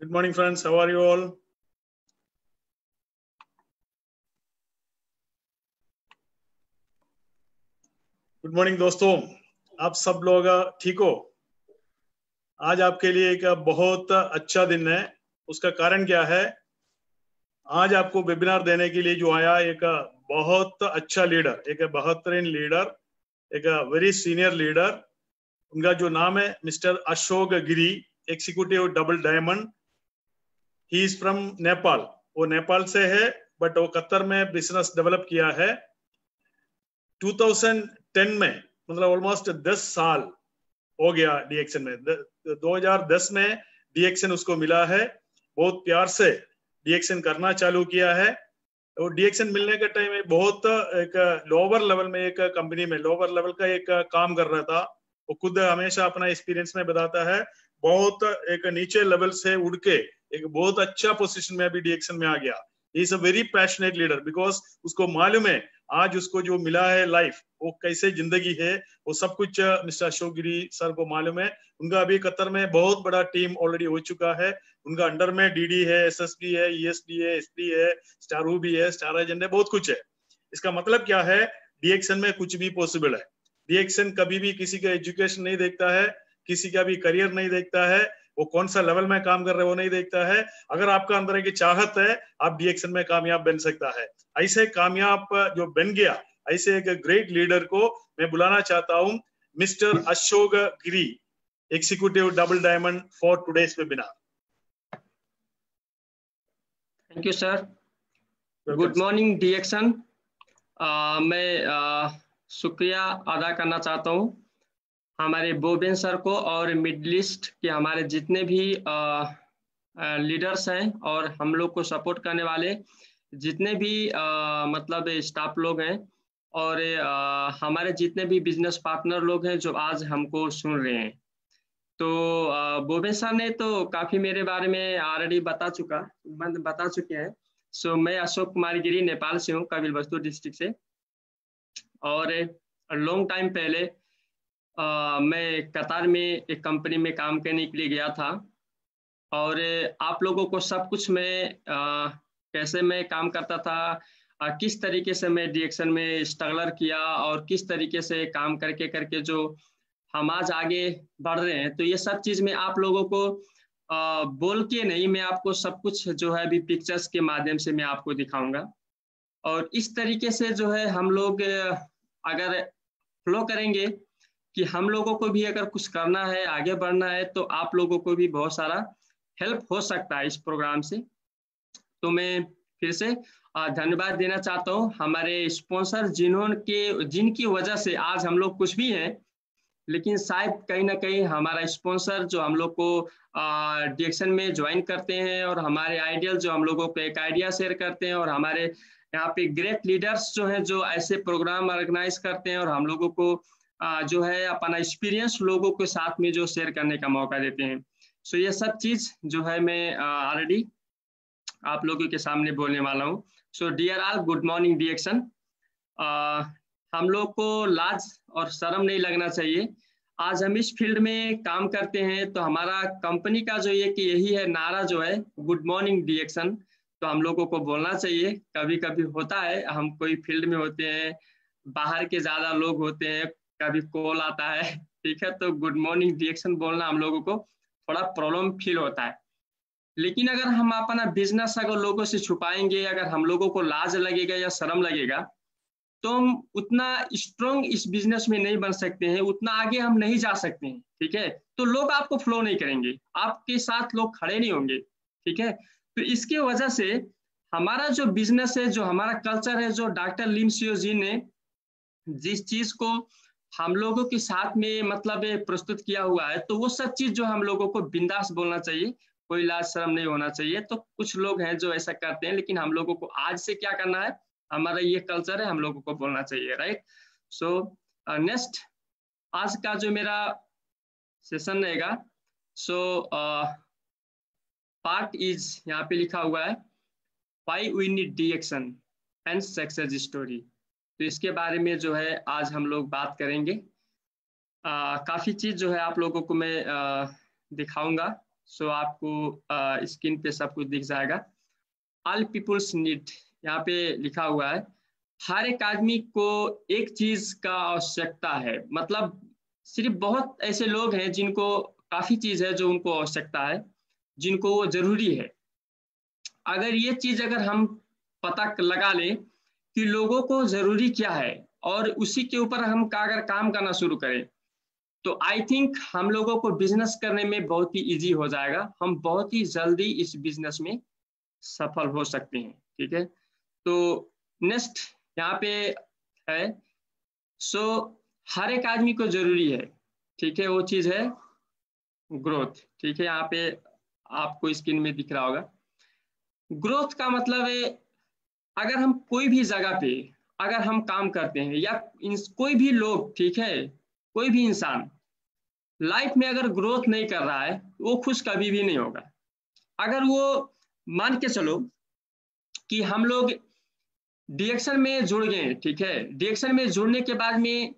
Good morning, friends. How are you all? Good morning दोस्तों, आप सब लोग ठीक हो? आज आपके लिए एक बहुत अच्छा दिन है। उसका कारण क्या है? आज आपको वेबिनार देने के लिए जो आया एक बहुत अच्छा लीडर, एक बेहतरीन लीडर, एक वेरी सीनियर लीडर। उनका जो नाम है mister Ashok Giri, executive double diamond. He is from Nepal. वो नेपाल से है, बट वो कतर में बिजनेस डेवलप किया है। 2010 में, मतलब ऑलमोस्ट 10 साल हो गया डीएक्सन में। 2010 में डीएक्सन उसको मिला है। बहुत प्यार से डीएक्सन करना चालू किया है। और डीएक्सन मिलने के टाइम में बहुत एक लोअर लेवल में, एक कंपनी में लोअर लेवल का एक काम कर रहा था। वो खुद हमेशा अपना एक्सपीरियंस में बताता है, बहुत एक नीचे लेवल से उड़ के एक बहुत अच्छा पोजीशन में अभी डीएक्सन में आ गया। He is a very passionate leader, because उसको मालूम है आज उसको जो मिला है लाइफ, वो कैसे जिंदगी है, वो सब कुछ मिस्टर अशोक गिरी सर को मालूम है। उनका अभी कतर में बहुत बड़ा टीम ऑलरेडी हो चुका है। उनका अंडर में डीडी है, एसएसबी है, ईएसडी है, एसपी है, स्टारू भी है, स्टार एजेंट है, बहुत कुछ है। इसका मतलब क्या है? डीएक्सन में कुछ भी पॉसिबल है। डीएक्सन कभी भी किसी का एजुकेशन नहीं देखता है, किसी का भी करियर नहीं देखता है, वो कौन सा लेवल में काम कर रहे हैं वो नहीं देखता है। अगर आपका अंदर की चाहत है, आप डीएक्सन में कामयाब बन सकता है। ऐसे कामयाब जो बन गया, ऐसे एक ग्रेट लीडर को मैं बुलाना चाहता हूं, mister Ashok Giri, executive double diamond, for today's webinar. Thank you sir. Good morning DXN. मैं शुक्रिया अदा करना चाहता हूँ हमारे बोबेन सर को और मिडल ईस्ट के हमारे जितने भी लीडर्स हैं और हम लोग को सपोर्ट करने वाले जितने भी मतलब स्टाफ लोग हैं और हमारे जितने भी बिजनेस पार्टनर लोग हैं जो आज हमको सुन रहे हैं। तो बोबेन सर ने तो काफ़ी मेरे बारे में ऑलरेडी बता चुके हैं। सो मैं अशोक कुमार गिरी नेपाल से हूँ, कपिलवस्तु डिस्ट्रिक्ट से। और लॉन्ग टाइम पहले मैं कतार में एक कंपनी में काम करने के लिए गया था। और आप लोगों को सब कुछ मैं कैसे मैं काम करता था, किस तरीके से मैं डीएक्सन में स्ट्रगलर किया और किस तरीके से काम करके करके जो हम आज आगे बढ़ रहे हैं, तो ये सब चीज़ मैं आप लोगों को बोल के नहीं, मैं आपको सब कुछ जो है अभी पिक्चर्स के माध्यम से मैं आपको दिखाऊंगा। और इस तरीके से जो है हम लोग अगर फ्लो करेंगे कि हम लोगों को भी अगर कुछ करना है, आगे बढ़ना है, तो आप लोगों को भी बहुत सारा हेल्प हो सकता है इस प्रोग्राम से। तो मैं फिर से धन्यवाद देना चाहता हूँ हमारे स्पॉन्सर जिनकी वजह से आज हम लोग कुछ भी हैं, लेकिन शायद कहीं ना कहीं हमारा स्पॉन्सर जो हम लोग को डीएक्सन में ज्वाइन करते हैं और हमारे आइडियल जो हम लोगों को एक आइडिया शेयर करते हैं, और हमारे यहाँ पे ग्रेट लीडर्स जो हैं जो ऐसे प्रोग्राम ऑर्गेनाइज करते हैं और हम लोगों को जो है अपना एक्सपीरियंस लोगों के साथ में जो शेयर करने का मौका देते हैं। सो ये सब चीज़ जो है मैं ऑलरेडी आप लोगों के सामने बोलने वाला हूँ। So dear all, good morning DXN. हम लोग को लाज और शर्म नहीं लगना चाहिए। आज हम इस फील्ड में काम करते हैं तो हमारा कंपनी का जो ये कि यही है नारा जो है, गुड मॉर्निंग डीएक्सन, तो हम लोगों को बोलना चाहिए। कभी कभी होता है हम कोई फील्ड में होते हैं, बाहर के ज़्यादा लोग होते हैं, कभी कॉल आता है, ठीक है, तो गुड मॉर्निंग डीएक्सन बोलना हम लोगों को थोड़ा प्रॉब्लम फील होता है। लेकिन अगर हम अपना बिजनेस अगर लोगों से छुपाएंगे, अगर हम लोगों को लाज लगेगा या शर्म लगेगा, तो हम उतना स्ट्रॉन्ग इस बिजनेस में नहीं बन सकते हैं, उतना आगे हम नहीं जा सकते हैं, ठीक है। तो लोग आपको फ्लो नहीं करेंगे, आपके साथ लोग खड़े नहीं होंगे, ठीक है। तो इसके वजह से हमारा जो बिजनेस है, जो हमारा कल्चर है, जो डॉक्टर लिम सियो जी ने जिस चीज को हम लोगों के साथ में मतलब प्रस्तुत किया हुआ है, तो वो सब चीज जो हम लोगों को बिंदास बोलना चाहिए, कोई लाज शर्म नहीं होना चाहिए। तो कुछ लोग हैं जो ऐसा करते हैं, लेकिन हम लोगों को आज से क्या करना है, हमारा ये कल्चर है, हम लोगों को बोलना चाहिए, राइट। सो नेक्स्ट आज का जो मेरा सेशन रहेगा, सो पार्ट इज यहाँ पे लिखा हुआ है why we need DXN and success story. तो इसके बारे में जो है आज हम लोग बात करेंगे। काफ़ी चीज़ जो है आप लोगों को मैं दिखाऊंगा। सो आपको स्क्रीन पे सब कुछ दिख जाएगा। ऑल पीपुल्स नीड, यहाँ पे लिखा हुआ है हर एक आदमी को एक चीज का आवश्यकता है। मतलब सिर्फ बहुत ऐसे लोग हैं जिनको काफी चीज है जो उनको आवश्यकता है, जिनको वो जरूरी है। अगर ये चीज अगर हम पता लगा लें कि लोगों को जरूरी क्या है और उसी के ऊपर हम अगर काम करना शुरू करें, तो आई थिंक हम लोगों को बिजनेस करने में बहुत ही इजी हो जाएगा। हम बहुत ही जल्दी इस बिजनेस में सफल हो सकते हैं। ठीक है, तो नेक्स्ट यहाँ पे है, सो हर एक आदमी को जरूरी है, ठीक है, वो चीज है ग्रोथ। ठीक है, यहाँ पे आपको स्क्रीन में दिख रहा होगा। ग्रोथ का मतलब है अगर हम कोई भी जगह पे अगर हम काम करते हैं या कोई भी लोग, ठीक है, कोई भी इंसान लाइफ में अगर ग्रोथ नहीं कर रहा है वो खुश कभी भी नहीं होगा। अगर वो मान के चलो कि हम लोग डीएक्शन में जुड़ गए, ठीक है, डीएक्शन में जुड़ने के बाद में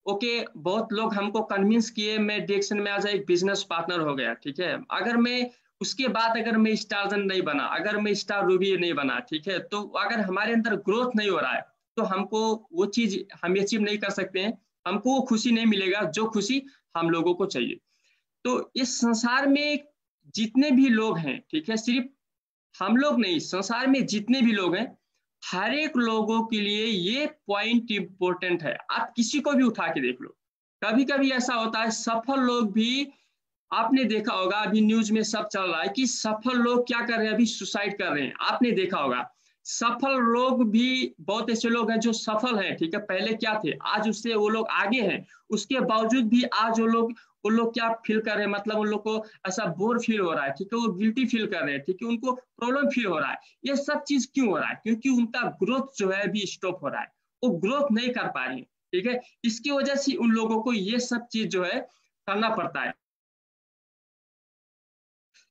ओके बहुत लोग हमको कन्विंस किए, मैं डीएक्शन में आज एक बिजनेस पार्टनर हो गया। ठीक है, अगर मैं उसके बाद अगर मैं स्टारजन नहीं बना, अगर मैं स्टार रूबी नहीं बना, ठीक है, तो अगर हमारे अंदर ग्रोथ नहीं हो रहा है तो हमको वो चीज हम अचीव नहीं कर सकते हैं, हमको वो खुशी नहीं मिलेगा जो खुशी हम लोगों को चाहिए। तो इस संसार में जितने भी लोग हैं, ठीक है, सिर्फ हम लोग नहीं, संसार में जितने भी लोग हैं, हर एक लोगों के लिए ये पॉइंट इंपॉर्टेंट है। आप किसी को भी उठा के देख लो, कभी कभी ऐसा होता है सफल लोग भी, आपने देखा होगा अभी न्यूज में सब चल रहा है कि सफल लोग क्या कर रहे हैं, अभी सुसाइड कर रहे हैं। आपने देखा होगा सफल लोग भी, बहुत ऐसे लोग हैं जो सफल हैं, ठीक है, पहले क्या थे आज उससे वो लोग आगे हैं, उसके बावजूद भी आज वो लोग क्या फील कर रहे हैं, मतलब उन लोग को ऐसा बोर फील हो रहा है, ठीक है, वो गिल्टी फील कर रहे हैं, ठीक है, उनको प्रॉब्लम फील हो रहा है। ये सब चीज क्यों हो रहा है? क्योंकि उनका ग्रोथ जो है अभी स्टॉप हो रहा है, वो ग्रोथ नहीं कर पा रहे हैं। ठीक है, इसकी वजह से उन लोगों को ये सब चीज जो है करना पड़ता है।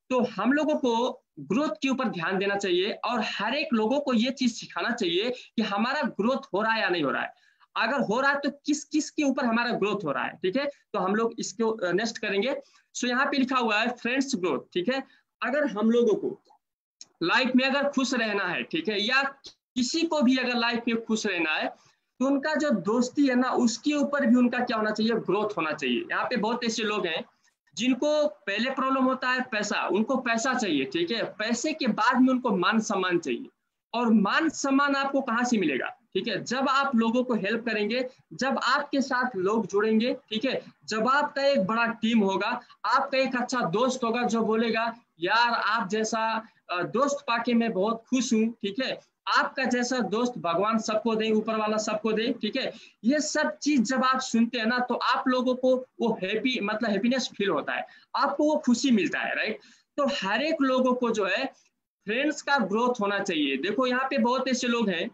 तो हम लोगों को ग्रोथ के ऊपर ध्यान देना चाहिए और हर एक लोगों को ये चीज सिखाना चाहिए कि हमारा ग्रोथ हो रहा है या नहीं हो रहा है। अगर हो रहा है तो किस किस के ऊपर हमारा ग्रोथ हो रहा है। ठीक है, तो हम लोग इसको नेक्स्ट करेंगे। सो यहाँ पे लिखा हुआ है फ्रेंड्स ग्रोथ। ठीक है, अगर हम लोगों को लाइफ में अगर खुश रहना है, ठीक है, या किसी को भी अगर लाइफ में खुश रहना है, तो उनका जो दोस्ती है ना, उसके ऊपर भी उनका क्या होना चाहिए, ग्रोथ होना चाहिए। यहाँ पे बहुत ऐसे लोग हैं जिनको पहले प्रॉब्लम होता है पैसा, उनको पैसा चाहिए, ठीक है, पैसे के बाद में उनको मान सम्मान चाहिए। और मान सम्मान आपको कहाँ से मिलेगा? ठीक है, जब आप लोगों को हेल्प करेंगे, जब आपके साथ लोग जुड़ेंगे, ठीक है, जब आपका एक बड़ा टीम होगा, आपका एक अच्छा दोस्त होगा जो बोलेगा यार आप जैसा दोस्त पाके मैं बहुत खुश हूँ। ठीक है, आपका जैसा दोस्त भगवान सबको दे, ऊपर वाला सबको दे। ठीक है, ये सब चीज जब आप सुनते हैं ना, तो आप लोगों को वो हैप्पी, मतलब हैप्पीनेस फील होता है, आपको वो खुशी मिलता है, राइट। तो हर एक लोगों को जो है फ्रेंड्स का ग्रोथ होना चाहिए। देखो यहाँ पे बहुत ऐसे लोग हैं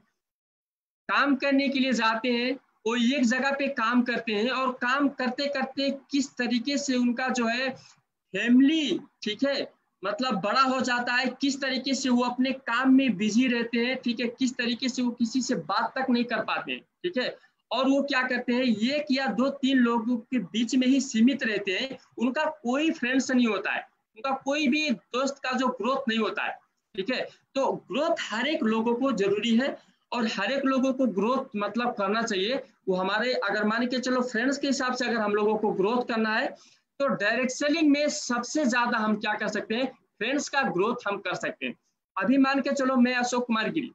काम करने के लिए जाते हैं, वो एक जगह पे काम करते हैं और काम करते करते किस तरीके से उनका जो है फैमिली, ठीक है, मतलब बड़ा हो जाता है, किस तरीके से वो अपने काम में बिजी रहते हैं, ठीक है, किस तरीके से वो किसी से बात तक नहीं कर पाते हैं। ठीक है, और वो क्या करते हैं, एक या दो तीन लोगों के बीच में ही सीमित रहते हैं, उनका कोई फ्रेंड्स नहीं होता है, उनका कोई भी दोस्त का जो ग्रोथ नहीं होता है। ठीक है, तो ग्रोथ हर एक लोगों को जरूरी है और हर एक लोगों को ग्रोथ मतलब करना चाहिए। वो हमारे, अगर मान के चलो फ्रेंड्स के हिसाब से अगर हम लोगों को ग्रोथ करना है, तो डायरेक्ट सेलिंग में सबसे ज्यादा हम क्या कर सकते हैं, फ्रेंड्स का ग्रोथ हम कर सकते हैं। अभी मान के चलो मैं अशोक कुमार गिरी,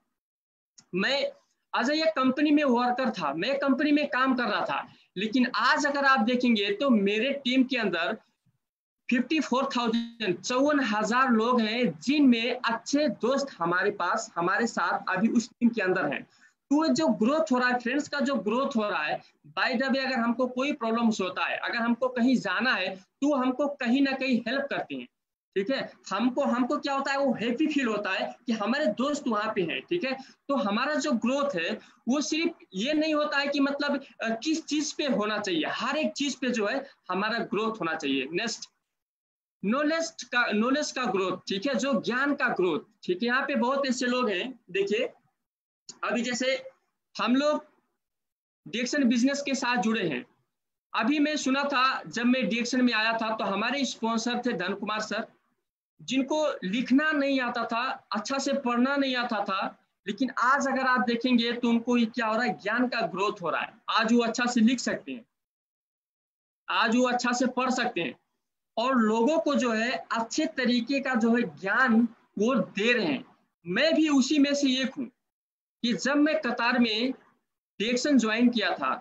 मैं आज एक कंपनी में वर्कर था, मैं कंपनी में काम कर रहा था, लेकिन आज अगर आप देखेंगे तो मेरे टीम के अंदर 54,000 लोग हैं, जिनमें अच्छे दोस्त हमारे पास, हमारे साथ अभी उस टीम के अंदर हैं। तो जो ग्रोथ हो रहा है, फ्रेंड्स का जो ग्रोथ हो रहा है, बाय द वे अगर हमको कोई प्रॉब्लम्स होता है, अगर हमको कहीं जाना है, तो हमको कहीं ना कहीं हेल्प करते हैं। ठीक है, हमको क्या होता है, वो हैप्पी फील होता है कि हमारे दोस्त वहां पे हैं। ठीक है, तो हमारा जो ग्रोथ है वो सिर्फ ये नहीं होता है कि मतलब किस चीज पे होना चाहिए, हर एक चीज पे जो है हमारा ग्रोथ होना चाहिए। नेक्स्ट, नॉलेज का ग्रोथ, ठीक है, जो ज्ञान का ग्रोथ। ठीक है, यहाँ पे बहुत ऐसे लोग हैं, देखिए अभी जैसे हम लोग डीएक्शन बिजनेस के साथ जुड़े हैं। अभी मैं सुना था जब मैं डीएक्शन में आया था तो हमारे स्पॉन्सर थे धन कुमार सर, जिनको लिखना नहीं आता था, अच्छा से पढ़ना नहीं आता था, लेकिन आज अगर आप देखेंगे तो उनको ये क्या हो रहा है, ज्ञान का ग्रोथ हो रहा है। आज वो अच्छा से लिख सकते हैं, आज वो अच्छा से पढ़ सकते हैं, और लोगों को जो है अच्छे तरीके का जो है ज्ञान वो दे रहे हैं। मैं भी उसी में से एक हूँ कि जब मैं कतार में डीएक्सन ज्वाइन किया था,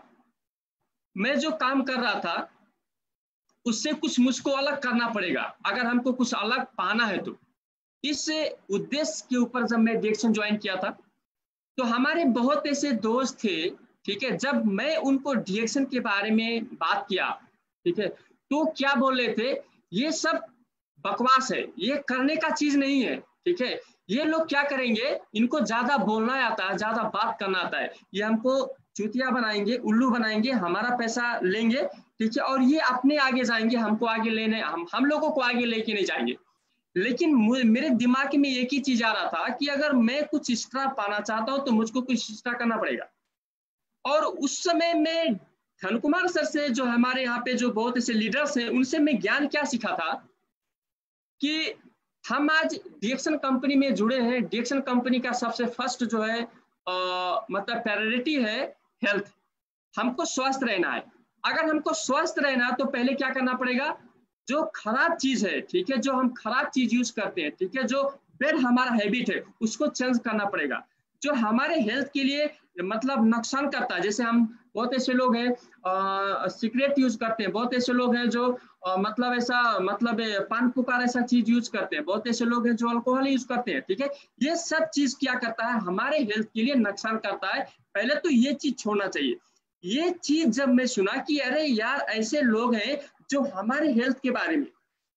मैं जो काम कर रहा था उससे कुछ मुझको अलग करना पड़ेगा अगर हमको कुछ अलग पाना है तो। इस उद्देश्य के ऊपर जब मैं डीएक्सन ज्वाइन किया था तो हमारे बहुत ऐसे दोस्त थे, ठीक है, जब मैं उनको डीएक्सन के बारे में बात किया, ठीक है, तो क्या बोल रहे थे, ये सब बकवास है, ये करने का चीज नहीं है, ठीक है, ये लोग क्या करेंगे, इनको ज्यादा बोलना आता है, ज्यादा बात करना आता है, ये हमको चूतिया बनाएंगे, उल्लू बनाएंगे, हमारा पैसा लेंगे, ठीक है, और ये अपने आगे जाएंगे, हमको आगे लेने, हम लोगों को आगे लेके नहीं जाएंगे। लेकिन मेरे दिमाग में एक ही चीज आ रहा था कि अगर मैं कुछ एक्स्ट्रा पाना चाहता हूं तो मुझको कुछ एक्स्ट्रा करना पड़ेगा। और उस समय में धन कुमार सर से, जो हमारे यहाँ पे जो बहुत ऐसे लीडर्स हैं, उनसे मैं ज्ञान क्या सीखा था कि हम आज डीएक्सन कंपनी में जुड़े हैं। डीएक्सन कंपनी का सबसे फर्स्ट जो है मतलब प्रायोरिटी है हेल्थ, हमको स्वस्थ रहना है। अगर हमको स्वस्थ रहना है तो पहले क्या करना पड़ेगा, जो खराब चीज है, ठीक है, जो हम खराब चीज यूज करते हैं, ठीक है, जो बैड हमारा हैबिट है उसको चेंज करना पड़ेगा, जो हमारे हेल्थ के लिए मतलब नुकसान करता है। जैसे हम बहुत ऐसे लोग हैं सिगरेट यूज करते हैं, बहुत ऐसे लोग हैं जो मतलब ऐसा मतलब पान पुकार ऐसा चीज यूज करते हैं, बहुत ऐसे लोग हैं जो अल्कोहल यूज करते हैं, ठीक है, ये सब चीज क्या करता है, हमारे हेल्थ के लिए नुकसान करता है। पहले तो ये चीज छोड़ना चाहिए। ये चीज जब मैं सुना कि अरे यार ऐसे लोग हैं जो हमारे हेल्थ के बारे में,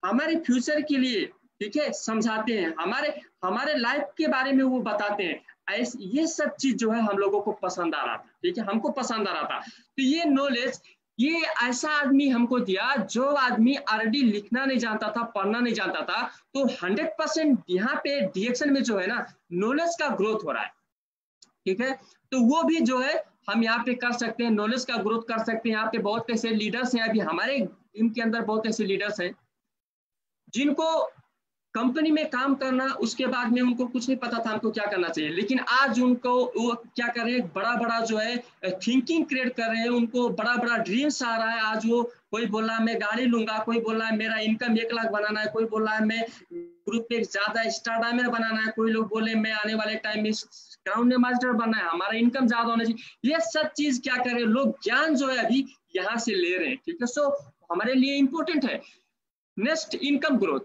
हमारे फ्यूचर के लिए, ठीक है, समझाते हैं, हमारे लाइफ के बारे में वो बताते हैं, ऐसे ये सब चीज जो है हम लोगों को पसंद आ रहा था, ठीक है, हमको पसंद आ रहा था। तो ये नॉलेज ये ऐसा आदमी हमको दिया, जो आदमी ऑलरेडी लिखना नहीं जानता था, पढ़ना नहीं जानता था, तो 100% यहाँ पे डीएक्सन में जो है ना नॉलेज का ग्रोथ हो रहा है, ठीक है, तो वो भी जो है हम यहाँ पे कर सकते हैं, नॉलेज का ग्रोथ कर सकते हैं। यहाँ पे बहुत ऐसे लीडर्स हैं, अभी हमारे टीम के अंदर बहुत ऐसे लीडर्स हैं जिनको कंपनी में काम करना, उसके बाद में उनको कुछ नहीं पता था हमको क्या करना चाहिए, लेकिन आज उनको वो क्या कर रहे हैं, बड़ा बड़ा जो है थिंकिंग क्रिएट कर रहे हैं, उनको बड़ा बड़ा ड्रीम्स आ रहा है। आज वो कोई बोल रहा है मैं गाड़ी लूंगा, कोई बोल रहा है मेरा इनकम 1 लाख बनाना है, कोई बोल रहा है मैं ग्रुप पे ज्यादा स्टार्टअप बनाना है, कोई लोग बोले मैं आने वाले टाइम में ग्राउंड मास्टर बनना है, हमारा इनकम ज्यादा होना चाहिए। ये सब चीज क्या कर रहे हैं लोग, ज्ञान जो है अभी यहाँ से ले रहे हैं, ठीक है, सो हमारे लिए इंपॉर्टेंट है। Next, income growth.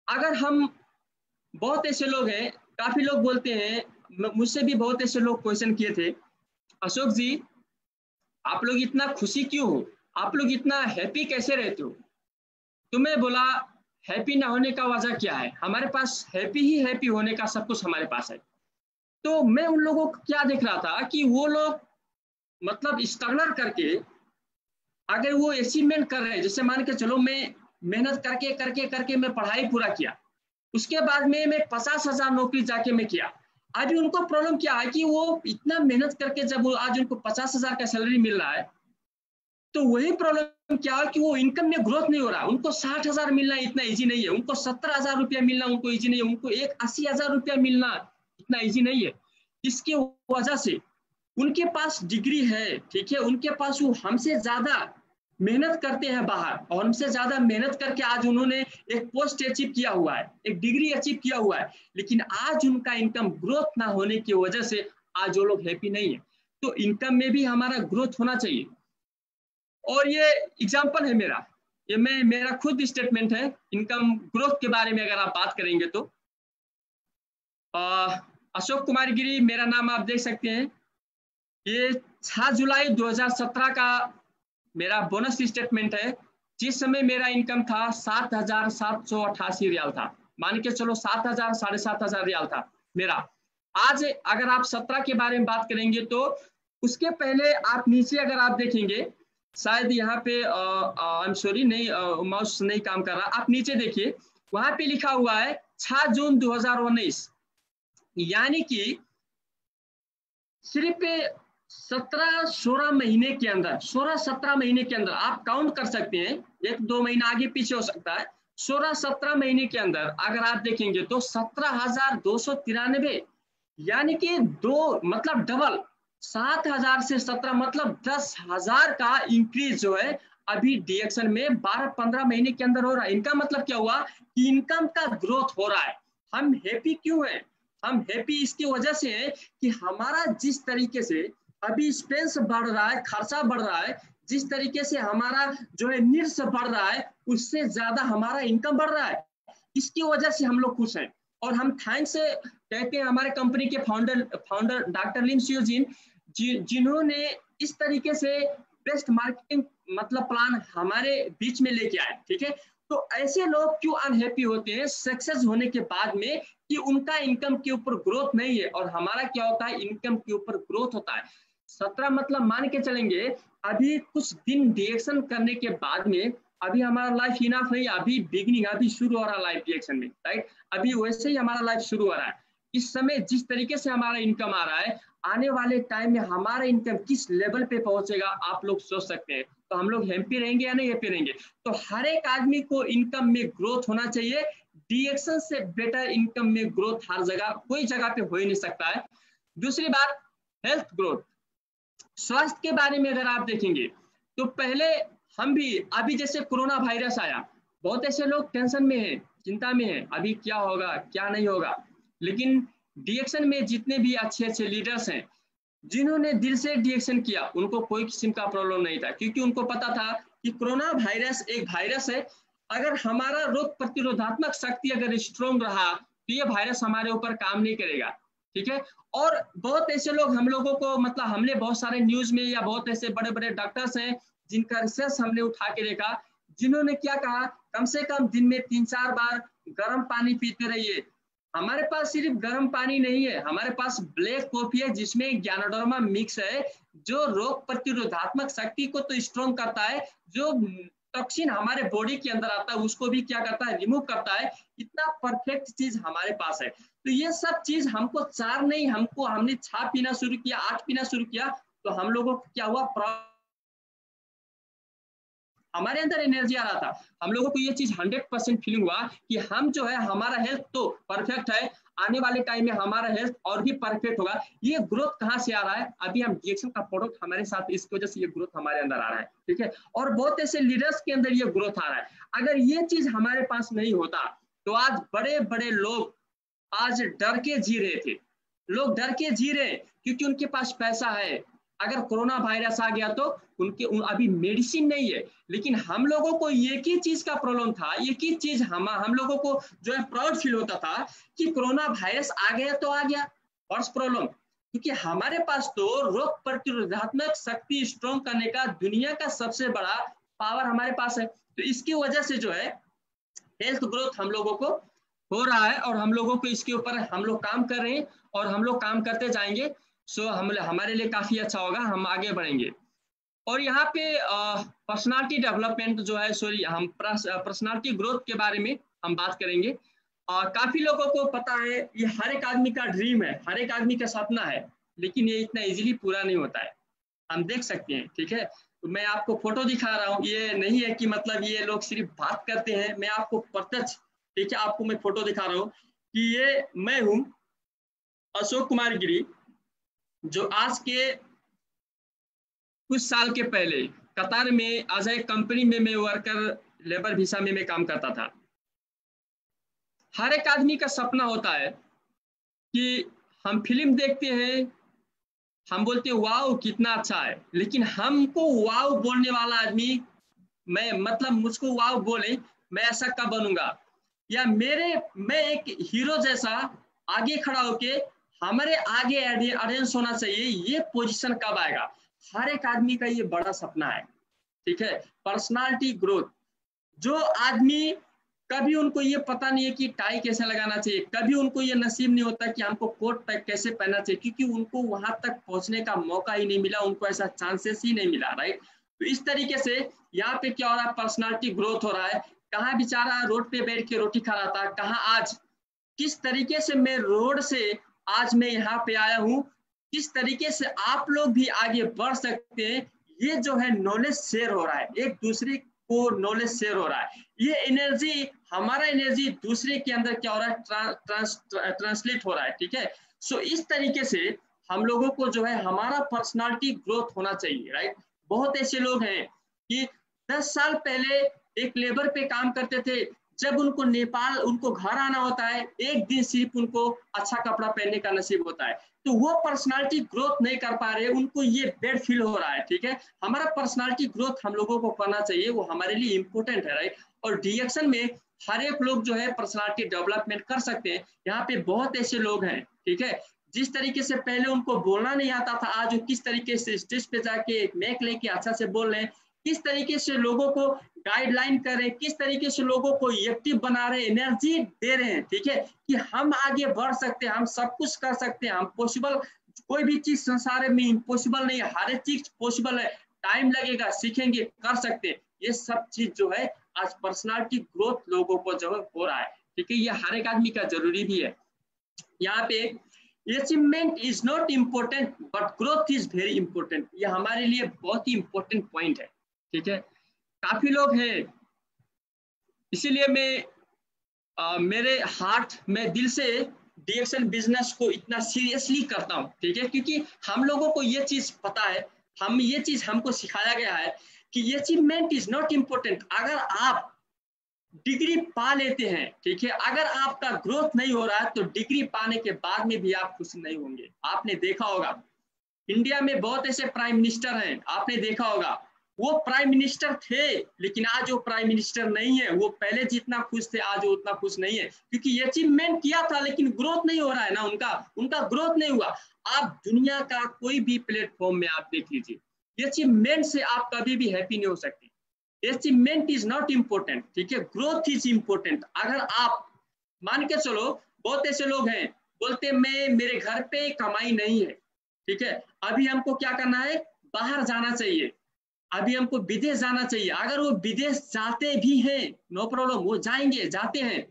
अगर हम बहुत ऐसे लोग हैं, काफी लोग बोलते हैं, मुझसे भी बहुत ऐसे लोग क्वेश्चन किए थे, अशोक जी आप लोग इतना खुशी क्यों हो, आप लोग इतना हैप्पी कैसे रहते हो? तो मैं बोला हैप्पी ना होने का वजह क्या है, हमारे पास हैप्पी ही हैप्पी होने का सब कुछ हमारे पास है। तो मैं उन लोगों को क्या देख रहा था कि वो लोग मतलब स्ट्रगल करके अगर वो अचीवमेंट कर रहे हैं, जैसे मान के चलो मैं मेहनत करके करके करके मैं पढ़ाई पूरा किया, उसके बाद में मैं 50,000 नौकरी जाके मैं किया। अभी उनको प्रॉब्लम क्या है कि वो इतना मेहनत करके जब वो आज उनको 50,000 का सैलरी मिल रहा है, तो वही प्रॉब्लम क्या है कि वो इनकम में ग्रोथ नहीं हो रहा। उनको 60,000 मिलना इतना इजी नहीं है, उनको 17,000 रुपया मिलना उनको इजी नहीं है, उनको 80,000 रुपया मिलना इतना इजी नहीं है। इसके वजह से उनके पास डिग्री है, ठीक है, उनके पास वो हमसे ज्यादा मेहनत करते हैं बाहर, और हमसे ज्यादा मेहनत करके आज उन्होंने एक पोस्ट अचीव किया हुआ है, एक डिग्री अचीव किया हुआ है, लेकिन आज उनका इनकम ग्रोथ ना होने की वजह से आज वो लोग हैप्पी नहीं है। तो इनकम में भी हमारा ग्रोथ होना चाहिए। और ये एग्जाम्पल है मेरा, ये मेरा खुद स्टेटमेंट है इनकम ग्रोथ के बारे में अगर आप बात करेंगे तो। अशोक कुमार गिरी मेरा नाम आप देख सकते हैं। ये 6 जुलाई 2017 का मेरा बोनस स्टेटमेंट है। जिस समय मेरा इनकम था 7,788 रियाल था, मान के चलो 7,000 7,500 रियाल था मेरा। आज अगर आप 17 के बारे में बात करेंगे तो उसके पहले आप नीचे अगर आप देखेंगे, शायद यहाँ पे आई एम सॉरी नहीं माउस नहीं काम कर रहा, आप नीचे देखिए वहां पे लिखा हुआ है 6 जून 2019, यानी कि सिर्फ 17-16 महीने के अंदर, 16-17 महीने के अंदर आप काउंट कर सकते हैं, 1-2 महीना आगे पीछे हो सकता है, 16-17 महीने के अंदर अगर आप देखेंगे तो 17,293, यानी कि दो मतलब डबल, 7,000 से 17 मतलब 10,000 का इंक्रीज जो है अभी डीएक्शन में 12-15 महीने के अंदर हो रहा है। इनका मतलब क्या हुआ कि इनकम का ग्रोथ हो रहा है। हम हैप्पी क्यों हैं? हम हैप्पी इसकी वजह से है कि हमारा जिस तरीके से अभी एक्सपेंस बढ़ रहा है, खर्चा बढ़ रहा है, जिस तरीके से हमारा जो है नीड्स बढ़ रहा है, उससे ज्यादा हमारा इनकम बढ़ रहा है। इसकी वजह से हम लोग खुश हैं। और हम थैंक्स कहते हैं हमारे कंपनी के फाउंडर डॉक्टर लिन सियोजिन, जिन्होंने इस तरीके से बेस्ट मार्केटिंग मतलब प्लान हमारे बीच में लेके आए। ठीक है, तो ऐसे लोग क्यों अनहैप्पी होते हैं सक्सेस होने के बाद में कि उनका इनकम के ऊपर ग्रोथ नहीं है, और हमारा क्या होता है, इनकम के ऊपर ग्रोथ होता है। 17 मतलब मान के चलेंगे अभी कुछ दिन डीएक्शन करने के बाद में अभी हमारा लाइफ इनफ नहीं, अभी बिगनिंग, अभी शुरू हो रहा है लाइफ डीएक्शन में, राइट। अभी वैसे ही हमारा लाइफ शुरू हो रहा है। इस समय जिस तरीके से हमारा इनकम आ रहा है, आने वाले टाइम में हमारा इनकम किस लेवल पे पहुंचेगा आप लोग सोच सकते हैं। तो हम लोग हैप्पी रहेंगे या नहीं हैप्पी रहेंगे? तो हर एक आदमी को इनकम में ग्रोथ होना चाहिए। डीएक्शन से बेटर इनकम में ग्रोथ हर जगह कोई जगह पे हो ही नहीं सकता है। दूसरी बात, हेल्थ ग्रोथ। स्वास्थ्य के बारे में अगर आप देखेंगे तो पहले हम भी, अभी जैसे कोरोना वायरस आया, बहुत ऐसे लोग टेंशन में हैं, चिंता में हैं, अभी क्या होगा क्या नहीं होगा। लेकिन डीएक्शन में जितने भी अच्छे अच्छे लीडर्स हैं, जिन्होंने दिल से डीएक्शन किया, उनको कोई किस्म का प्रॉब्लम नहीं था, क्योंकि उनको पता था कि कोरोना वायरस एक वायरस है। अगर हमारा रोग प्रतिरोधात्मक शक्ति अगर स्ट्रोंग रहा तो ये वायरस हमारे ऊपर काम नहीं करेगा। ठीक है, और बहुत ऐसे लोग हम लोगों को मतलब हमने बहुत सारे न्यूज में या बहुत ऐसे बड़े बड़े डॉक्टर्स हैं जिनका रिसर्च हमने उठा के देखा, जिन्होंने क्या कहा, कम से कम दिन में 3-4 बार गर्म पानी पीते रहिए। हमारे पास सिर्फ गर्म पानी नहीं है, हमारे पास ब्लैक कॉफी है जिसमें ज्ञानोडर्मा मिक्स है, जो रोग प्रतिरोधात्मक शक्ति को तो स्ट्रॉन्ग करता है, जो टॉक्सिन हमारे बॉडी के अंदर आता है उसको भी क्या करता है, रिमूव करता है। इतना परफेक्ट चीज हमारे पास है। तो ये सब चीज हमको 4 नहीं, हमने 6 पीना शुरू किया, 8 पीना शुरू किया, तो हम लोगों को क्या हुआ, हमारे अंदर एनर्जी आ रहा था। हम लोगों को ये चीज 100% फीलिंग हुआ कि हम जो है हमारा हेल्थ तो परफेक्ट है, आने वाले टाइम में हमारा हेल्थ और भी परफेक्ट होगा। ये ग्रोथ कहाँ से आ रहा है, अभी हम डीएक्शन का प्रोडक्ट हमारे साथ, इसकी वजह से ये ग्रोथ हमारे अंदर आ रहा है। ठीक है, और बहुत ऐसे लीडर्स के अंदर ये ग्रोथ आ रहा है। अगर ये चीज हमारे पास नहीं होता तो आज बड़े बड़े लोग आज डर के जी रहे थे। लोग डर के जी रहे क्योंकि उनके पास पैसा है। अगर कोरोना वायरस आ गया तो अभी मेडिसिन नहीं है, लेकिन हम लोगों को एक ही चीज का प्रॉब्लम था, एक ही चीज हम लोगों को जो है प्राउड फील होता था कि कोरोना वायरस आ गया तो आ गया, व्हाट्स प्रॉब्लम, क्योंकि हमारे पास तो रोग प्रतिरोधात्मक शक्ति स्ट्रॉन्ग करने का दुनिया का सबसे बड़ा पावर हमारे पास है। तो इसकी वजह से जो है हेल्थ ग्रोथ हम लोगों को हो रहा है, और हम लोगों को इसके ऊपर हम लोग काम कर रहे हैं और हम लोग काम करते जाएंगे। सो हमारे लिए काफी अच्छा होगा, हम आगे बढ़ेंगे। और यहाँ पे पर्सनालिटी डेवलपमेंट जो है, सॉरी, हम पर्सनालिटी ग्रोथ के बारे में हम बात करेंगे। काफी लोगों को पता है, ये हर एक आदमी का ड्रीम है, हर एक आदमी का सपना है, लेकिन ये इतना इजीली पूरा नहीं होता है। हम देख सकते हैं, ठीक है, तो मैं आपको फोटो दिखा रहा हूँ, ये नहीं है कि मतलब ये लोग सिर्फ बात करते हैं, मैं आपको प्रत्यक्ष, ठीक है, आपको मैं फोटो दिखा रहा हूँ कि ये मैं हूँ अशोक कुमार गिरी, जो आज के कुछ साल के पहले कतार में एज ए कंपनी में मैं वर्कर लेबर वीसा में मैं काम करता था। हर एक आदमी का सपना होता है कि हम फिल्म देखते हैं, हम बोलते हैं वाओ कितना अच्छा है, लेकिन हमको वाओ बोलने वाला आदमी, मैं मतलब मुझको वाओ बोले, मैं ऐसा कब बनूंगा, या मैं एक हीरो जैसा आगे खड़ा होके हमारे आगे ऑडियंस होना चाहिए, ये पोजीशन कब आएगा। हर एक आदमी का ये बड़ा सपना है, ठीक है। पर्सनालिटी ग्रोथ, जो आदमी कभी उनको ये पता नहीं है कि टाई कैसे लगाना चाहिए, कभी उनको ये नसीब नहीं होता कि हमको कोट कैसे पहनना चाहिए, क्योंकि उनको वहां तक पहुंचने का मौका ही नहीं मिला, उनको ऐसा चांसेस ही नहीं मिला, राइट। तो इस तरीके से यहाँ पे क्या हो रहा है, पर्सनालिटी ग्रोथ हो रहा है। कहाँ बेचारा रोड पे बैठ के रोटी खा रहा था, कहाँ आज किस तरीके से मैं रोड से आज मैं यहाँ पे आया हूँ, किस तरीके से आप लोग भी आगे बढ़ सकते हैं, ये जो है नॉलेज शेयर हो रहा है, एक दूसरे को नॉलेज शेयर हो रहा है। ये एनर्जी, हमारा एनर्जी दूसरे के अंदर क्या हो रहा है, ट्रांसलेट हो रहा है, ठीक है। सो इस तरीके से हम लोगों को जो है हमारा पर्सनालिटी ग्रोथ होना चाहिए, राइट। बहुत ऐसे लोग हैं कि 10 साल पहले एक लेबर पे काम करते थे, जब उनको नेपाल उनको घर आना होता है, एक दिन सिर्फ उनको अच्छा कपड़ा पहनने का नसीब होता है, तो वो पर्सनालिटी ग्रोथ नहीं कर पा रहे, उनको ये बैड फील हो रहा है, ठीक है। हमारा पर्सनालिटी ग्रोथ हम लोगों को करना चाहिए, वो हमारे लिए इंपॉर्टेंट है, राइट। और डीएक्शन में हर एक लोग जो है पर्सनालिटी डेवलपमेंट कर सकते हैं। यहाँ पे बहुत ऐसे लोग हैं, ठीक है, जिस तरीके से पहले उनको बोलना नहीं आता था, आज वो किस तरीके से स्टेज पे जाके मैक लेके अच्छा से बोल रहे हैं, किस तरीके से लोगों को गाइडलाइन कर रहे हैं, किस तरीके से लोगों को एक्टिव बना रहे हैं, एनर्जी दे रहे हैं, ठीक है, कि हम आगे बढ़ सकते हैं, हम सब कुछ कर सकते हैं, हम पॉसिबल, कोई भी चीज संसार में इम्पॉसिबल नहीं है, हर एक चीज पॉसिबल है, टाइम लगेगा, सीखेंगे, कर सकते हैं। ये सब चीज जो है आज पर्सनालिटी ग्रोथ लोगों को जो हो रहा है, ठीक है, ये हर एक आदमी का जरूरी भी है। यहाँ पे achievement is not important but growth is very important, ये हमारे लिए बहुत ही इंपॉर्टेंट पॉइंट है, ठीक है। काफी लोग हैं, इसीलिए मैं मेरे हार्ट में दिल से डीएक्शन बिजनेस को इतना सीरियसली करता हूँ, ठीक है, क्योंकि हम लोगों को ये चीज पता है, हम ये चीज हमको सिखाया गया है कि अचीवमेंट इज नॉट इम्पोर्टेंट। अगर आप डिग्री पा लेते हैं, ठीक है, अगर आपका ग्रोथ नहीं हो रहा है तो डिग्री पाने के बाद में भी आप खुश नहीं होंगे। आपने देखा होगा इंडिया में बहुत ऐसे प्राइम मिनिस्टर हैं, आपने देखा होगा वो प्राइम मिनिस्टर थे, लेकिन आज वो प्राइम मिनिस्टर नहीं है, वो पहले जितना खुश थे आज वो उतना खुश नहीं है, क्योंकि अचीवमेंट किया था लेकिन ग्रोथ नहीं हो रहा है ना, उनका ग्रोथ नहीं हुआ। आप दुनिया का कोई भी प्लेटफॉर्म में आप देख लीजिए, अचीवमेंट से आप कभी भी हैप्पी नहीं हो सकते। अचीवमेंट इज नॉट इम्पोर्टेंट, ठीक है, ग्रोथ इज इम्पोर्टेंट। अगर आप मान के चलो, बहुत ऐसे लोग हैं बोलते मैं मेरे घर पे कमाई नहीं है, ठीक है, अभी हमको क्या करना है, बाहर जाना चाहिए, अभी हमको विदेश जाना चाहिए। अगर वो विदेश जाते भी हैं, नो प्रॉब्लम, वो जाएंगे, जाते हैं,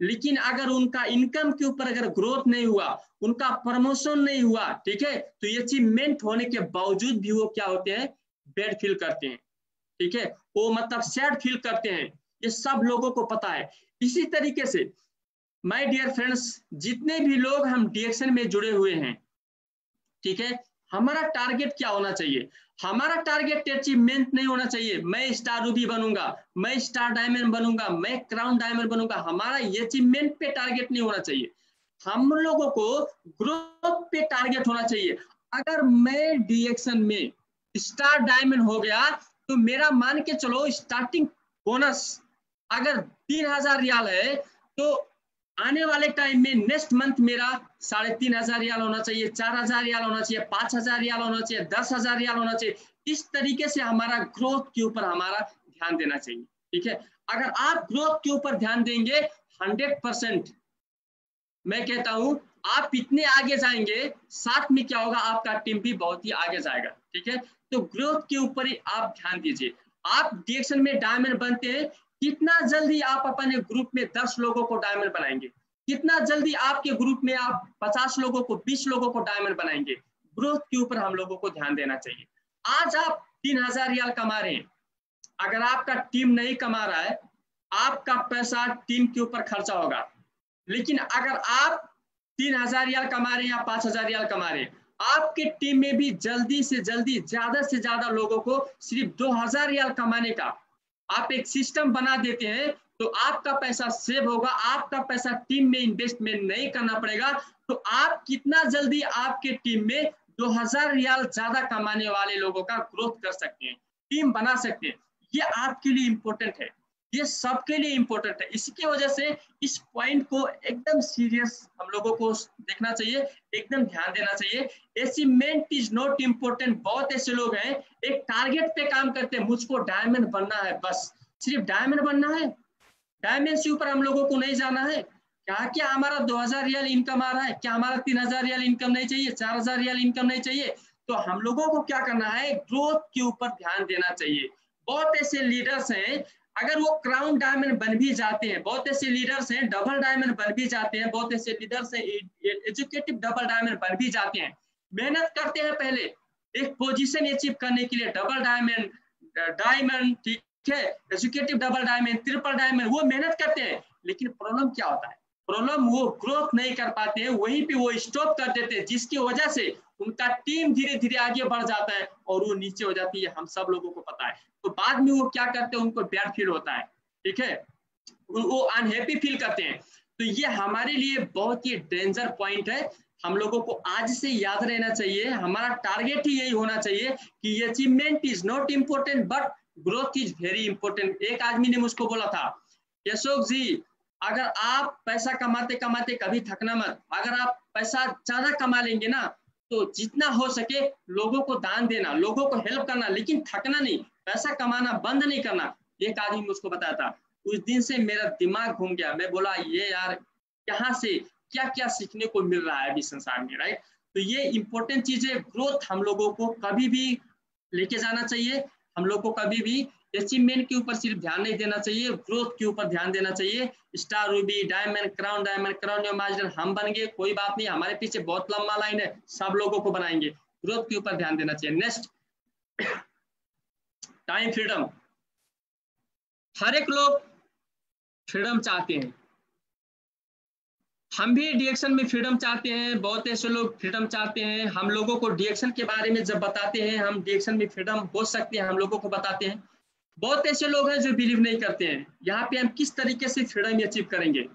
लेकिन अगर उनका इनकम के ऊपर अगर ग्रोथ नहीं हुआ, उनका प्रमोशन नहीं हुआ, ठीक है, तो अचीवमेंट होने के बावजूद भी वो क्या होते हैं, बैड फील करते हैं, ठीक है, वो मतलब सैड फील करते हैं। ये सब लोगों को पता है। इसी तरीके से माय डियर फ्रेंड्स, जितने भी लोग हम डीएक्शन में जुड़े हुए हैं, ठीक है, हमारा टारगेट क्या होना चाहिए, हमारा टारगेट अचीवमेंट नहीं होना चाहिए, मैं स्टार रूबी बनूंगा, मैं स्टार डायमंड बनूंगा, मैं क्राउन डायमंड बनूंगा, हमारा अचीवमेंट पे टारगेट नहीं होना चाहिए। हम लोगों को ग्रोथ पे टारगेट होना चाहिए। अगर मैं डीएक्शन में स्टार डायमंड हो गया तो मेरा मान के चलो स्टार्टिंग बोनस अगर 3000 रियाल है, तो आने वाले टाइम में नेक्स्ट मंथ मेरा 3500 रियाल होना चाहिए, 4000 रियाल होना चाहिए, 5000 रियाल होना चाहिए, 10,000 रियाल होना चाहिए। इस तरीके से हमारा ग्रोथ के ऊपर हमारा ध्यान देना चाहिए, ठीक है। अगर आप ग्रोथ के ऊपर ध्यान देंगे 100%, मैं कहता हूं आप इतने आगे जाएंगे, साथ में क्या होगा, आपका टीम भी बहुत ही आगे जाएगा, ठीक है। तो ग्रोथ के ऊपर ही आप ध्यान दीजिए। आप डीएक्शन में डायमंड बनते हैं, कितना जल्दी आप अपने ग्रुप में 10 लोगों को डायमंड बनाएंगे, कितना जल्दी आपके ग्रुप में आप 50 लोगों को, 20 लोगों को डायमंड बनाएंगे। ग्रोथ के ऊपर हम लोगों को ध्यान देना चाहिए। आज आप 3000 रियाल कमा रहे हैं, अगर आपका टीम नहीं कमा रहा है, आपका पैसा टीम के ऊपर खर्चा होगा। लेकिन अगर आप 3000 रियाल कमा रहे हैं या 5000 रियाल कमा रहे हैं, आपके टीम में भी जल्दी से जल्दी ज्यादा से ज्यादा लोगों को सिर्फ 2000 रियाल कमाने का आप एक सिस्टम बना देते हैं, तो आपका पैसा सेव होगा, आपका पैसा टीम में इन्वेस्टमेंट नहीं करना पड़ेगा। तो आप कितना जल्दी आपके टीम में 2000 रियाल ज्यादा कमाने वाले लोगों का ग्रोथ कर सकते हैं, टीम बना सकते हैं। ये आपके लिए इंपॉर्टेंट है, ये सबके लिए इंपॉर्टेंट है। इसकी वजह से इस पॉइंट को एकदम सीरियस हम लोगों को देखना चाहिए, एकदम ध्यान देना चाहिए। Achievement is not important. बहुत ऐसे लोग हैं एक टारगेट पे काम करते हैं, मुझको डायमंड बनना है, बस सिर्फ डायमंड बनना है, डायमंड से ऊपर हम लोगों को नहीं जाना है। क्या हमारा 2000 रियाल इनकम आ रहा है, क्या हमारा 3000 रियाल इनकम नहीं चाहिए, 4000 रियाल इनकम नहीं चाहिए? तो हम लोगों को क्या करना है, ग्रोथ के ऊपर ध्यान देना चाहिए। बहुत ऐसे लीडर्स हैं, अगर वो क्राउन डायमंड बन भी जाते हैं, बहुत ऐसे लीडर्स हैं डबल डायमंड बन भी जाते हैं, बहुत ऐसे लीडर्स हैं एजुकेटिव डबल डायमंड बन भी जाते हैं, मेहनत करते हैं पहले एक पोजीशन अचीव करने के लिए, डबल डायमंड, ठीक ठीक है, executive double diamond, triple diamond, वो मेहनत करते हैं, लेकिन प्रॉब्लम क्या होता है, प्रॉब्लम वो ग्रोथ नहीं कर पाते हैं, वहीं पे वो स्टॉप कर देते हैं, जिसकी वजह से उनका टीम धीरे धीरे आगे बढ़ जाता है और वो नीचे हो जाती है, हम सब लोगों को पता है। तो बाद में वो क्या करते हैं, उनको बैड फील होता है, ठीक है, वो अनहैप्पी फील करते हैं। तो ये हमारे लिए बहुत ही डेंजर पॉइंट है। हम लोगों को आज से याद रहना चाहिए, हमारा टारगेट ही यही होना चाहिए कि achievement is not important but growth is very important. एक आदमी ने मुझको बोला था, अशोक जी अगर आप पैसा कमाते कमाते कभी थकना मत, अगर आप पैसा ज्यादा कमा लेंगे ना तो जितना हो सके लोगों को दान देना, लोगों को हेल्प करना, लेकिन थकना नहीं, पैसा कमाना बंद नहीं करना। एक आदमी मुझको बताया था, उस दिन से मेरा दिमाग घूम गया। मैं बोला ये यार कहाँ से क्या क्या सीखने को मिल रहा है अभी संसार में, राइट। तो ये इंपॉर्टेंट चीज है, ग्रोथ हम लोगों को कभी भी लेके जाना चाहिए, हम लोग को कभी भी अचीवमेंट के ऊपर सिर्फ ध्यान नहीं देना चाहिए, ग्रोथ के ऊपर ध्यान देना चाहिए। Star, Ruby, diamond, crown your master, हम बन गए कोई बात नहीं, हमारे पीछे बहुत लंबा लाइन है, सब लोगों को बनाएंगे, ग्रोथ के ऊपर ध्यान देना चाहिए। Next, time freedom. हर एक लोग फ्रीडम चाहते हैं, हम भी डिएक्शन में फ्रीडम चाहते हैं, बहुत ऐसे लोग फ्रीडम चाहते हैं। हम लोगों को डिएक्शन के बारे में जब बताते हैं, हम डिएक्शन में फ्रीडम हो सकती है हम लोगों को बताते हैं। बहुत ऐसे लोग हैं जो बिलीव नहीं करते हैं यहाँ पे हम किस तरीके से फ्रीडम अचीव करेंगे,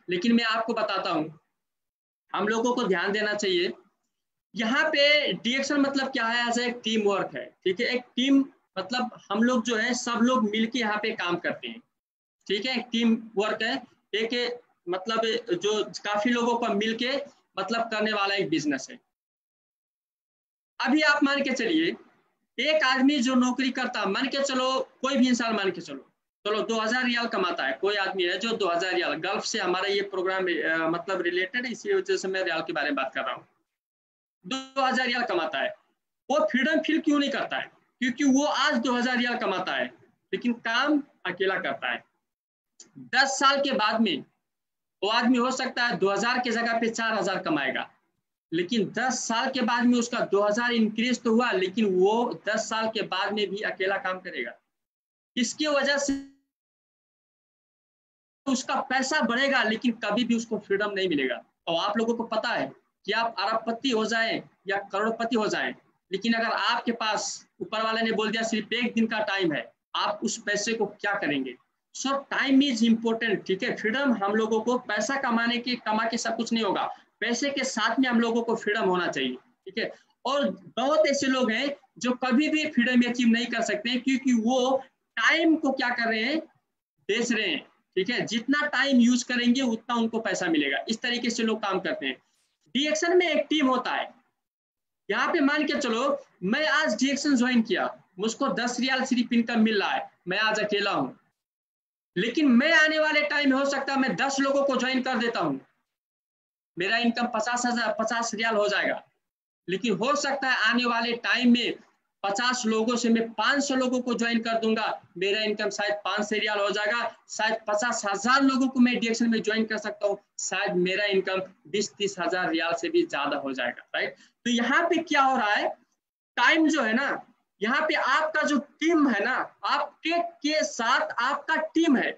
लेकिन मैं आपको बताता हूँ, हम लोगों को ध्यान देना चाहिए। यहाँ पे डिएक्शन मतलब क्या है, ऐसा एक टीम वर्क है, ठीक है, एक टीम मतलब हम लोग जो है सब लोग मिलके यहाँ पे काम करते हैं, ठीक है, टीम वर्क है, एक मतलब जो काफी लोगों को मिलके मतलब करने वाला एक बिजनेस है। अभी आप मान के चलिए एक आदमी जो नौकरी करता, मान के चलो कोई भी इंसान मान के चलो 2000 रियाल कमाता है, कोई आदमी है जो 2000 रियाल, गल्फ से हमारा ये प्रोग्राम मतलब रिलेटेड, इसी वजह से मैं रियाल के बारे में बात कर रहा हूँ। 2000 रियाल कमाता है, वो फ्रीडम फील क्यों नहीं करता है, क्योंकि वो आज 2000 रियाल कमाता है लेकिन काम अकेला करता है। 10 साल के बाद में वो आदमी हो सकता है 2000 की जगह पे 4000 कमाएगा, लेकिन 10 साल के बाद में उसका 2000 इंक्रीज तो हुआ, लेकिन वो 10 साल के बाद में भी अकेला काम करेगा। इसकी वजह से उसका पैसा बढ़ेगा लेकिन कभी भी उसको फ्रीडम नहीं मिलेगा। और आप लोगों को पता है कि आप अरबपति हो जाएं या करोड़पति हो जाएं, लेकिन अगर आपके पास ऊपर वाले ने बोल दिया सिर्फ एक दिन का टाइम है, आप उस पैसे को क्या करेंगे। सो टाइम इज इम्पोर्टेंट, ठीक है। फ्रीडम हम लोगों को पैसा कमा के सब कुछ नहीं होगा, पैसे के साथ में हम लोगों को फ्रीडम होना चाहिए, ठीक है। और बहुत ऐसे लोग हैं जो कभी भी फ्रीडम अचीव नहीं कर सकते क्योंकि वो टाइम को क्या कर रहे हैं, बेच रहे हैं, ठीक है। जितना टाइम यूज करेंगे उतना उनको पैसा मिलेगा, इस तरीके से लोग काम करते हैं। डिएक्शन में एक टीम होता है, यहाँ पे मान के चलो मैं आज डिएक्शन ज्वाइन किया, मुझको 10 रियाल सिर्फ इनकम मिल रहा है, मैं आज अकेला हूं, लेकिन मैं आने वाले टाइम में हो सकता है मैं 10 लोगों को ज्वाइन कर देता हूं, मेरा इनकम 50 रियाल हो जाएगा। लेकिन हो सकता है आने वाले टाइम में 50 लोगों से मैं 500 लोगों को ज्वाइन कर दूंगा, मेरा इनकम शायद 500 रियाल हो जाएगा। शायद 50,000 लोगों को मैं डिएक्शन में ज्वाइन कर सकता हूँ, शायद मेरा इनकम 20-30 हजार रियाल से भी ज्यादा हो जाएगा, राइट। तो यहाँ पे क्या हो रहा है, टाइम जो है ना, यहाँ पे आपका जो टीम है ना, आपके के साथ आपका टीम है,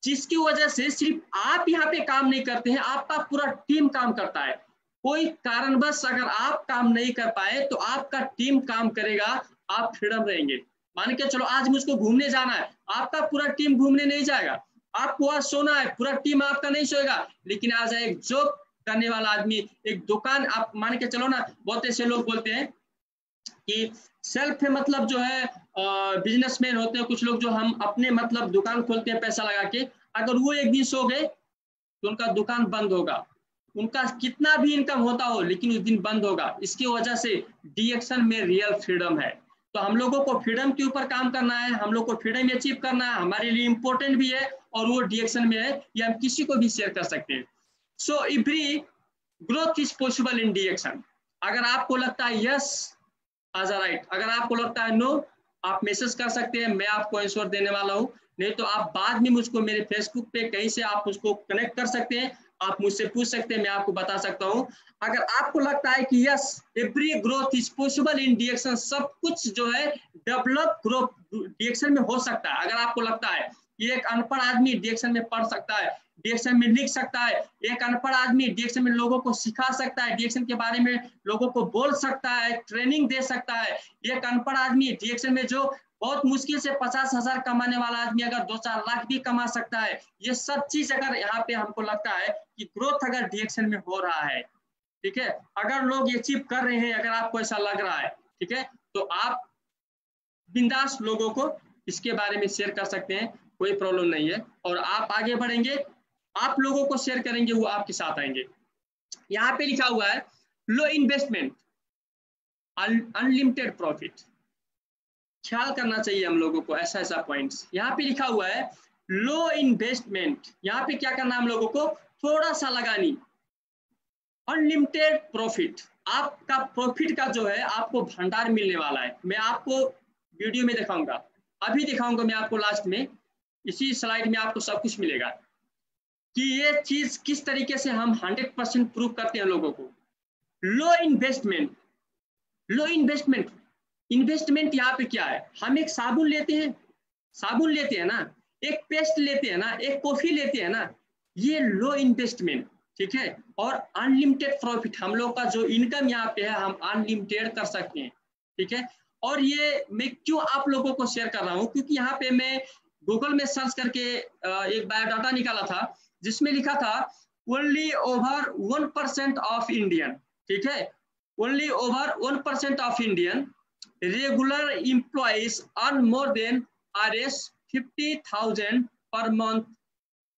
जिसकी वजह से सिर्फ आप यहाँ पे काम नहीं करते हैं, आपका पूरा टीम काम करता है। कोई कारणवश अगर आप काम नहीं कर पाए तो आपका टीम काम करेगा, आप फ्रीडम रहेंगे। मान के चलो आज मुझको घूमने जाना है, आपका पूरा टीम घूमने नहीं जाएगा, आपको आज सोना है, पूरा टीम आपका नहीं सोएगा, लेकिन आज एक जॉब करने वाला आदमी, एक दुकान, आप मान के चलो ना, बहुत ऐसे लोग बोलते हैं कि सेल्फ मतलब जो है बिजनेसमैन होते हैं कुछ लोग, जो हम अपने मतलब दुकान खोलते हैं पैसा लगा के, अगर वो एक दिन सो गए तो उनका दुकान बंद होगा, उनका कितना भी इनकम होता हो लेकिन उस दिन बंद होगा। इसकी वजह से डिएक्शन में रियल फ्रीडम है। तो हम लोगों को फ्रीडम के ऊपर काम करना है, हम लोग को फ्रीडम अचीव करना है, हमारे लिए इंपॉर्टेंट भी है और वो डिएक्शन में है, ये हम किसी को भी शेयर कर सकते हैं। So every growth is possible in DXN. अगर आपको लगता है यस आज राइट, अगर आपको लगता है नो, आप मैसेज कर सकते हैं, मैं आपको आंसर देने वाला हूँ, नहीं तो आप बाद में मुझको मेरे फेसबुक पे कहीं से आप मुझको कनेक्ट कर सकते हैं, आप मुझसे पूछ सकते हैं, मैं आपको बता सकता हूँ। अगर आपको लगता है कि yes every growth is possible in DXN, सब कुछ जो है डेवलप ग्रोथ डिएक्शन में हो सकता है। अगर आपको लगता है कि एक अनपढ़ आदमी डिएक्शन में पढ़ सकता है, डिएक्शन में लिख सकता है, एक अनपढ़ आदमी डिएक्शन में लोगों को सिखा सकता है, डिएक्शन के बारे में लोगों को बोल सकता है, ट्रेनिंग दे सकता है, एक अनपढ़ आदमी डिएक्शन में जो बहुत मुश्किल से 50,000 कमाने वाला आदमी अगर 2-4 लाख भी कमा सकता है, ये सब चीज अगर यहाँ पे हमको लगता है कि ग्रोथ अगर डिएक्शन में हो रहा है, ठीक है, अगर लोग ये अचीव कर रहे हैं, अगर आपको ऐसा लग रहा है, ठीक है, तो आप बिंदास लोगों को इसके बारे में शेयर कर सकते हैं, कोई प्रॉब्लम नहीं है। और आप आगे बढ़ेंगे, आप लोगों को शेयर करेंगे, वो आपके साथ आएंगे। यहाँ पे लिखा हुआ है लो इन्वेस्टमेंट अनलिमिटेड प्रॉफिट। ख्याल करना चाहिए हम लोगों को ऐसा ऐसा पॉइंट्स। यहाँ पे लिखा हुआ है लो इन्वेस्टमेंट, यहाँ पे क्या करना हम लोगों को, थोड़ा सा लगानी, अनलिमिटेड प्रॉफिट। आपका प्रॉफिट का जो है आपको भंडार मिलने वाला है। मैं आपको वीडियो में दिखाऊंगा, अभी दिखाऊंगा मैं आपको, लास्ट में इसी स्लाइड में आपको सब कुछ मिलेगा कि ये चीज किस तरीके से हम 100% प्रूव करते हैं लोगों को। लो इन्वेस्टमेंट, लो इन्वेस्टमेंट, इन्वेस्टमेंट यहाँ पे क्या है, हम एक साबुन लेते हैं ना, एक पेस्ट लेते हैं ना, एक कॉफी लेते हैं ना, ये लो इन्वेस्टमेंट, ठीक है। और अनलिमिटेड प्रॉफिट, हम लोग का जो इनकम यहाँ पे है हम अनलिमिटेड कर सकते हैं, ठीक है। और ये मैं क्यों आप लोगों को शेयर कर रहा हूँ, क्योंकि यहाँ पे मैं गूगल में सर्च करके एक बायोडाटा निकाला था जिसमें लिखा था ओनली ओवर 1% ऑफ इंडियन, ठीक है, only over 1% of Indian regular employees earn more than Rs50,000 per month.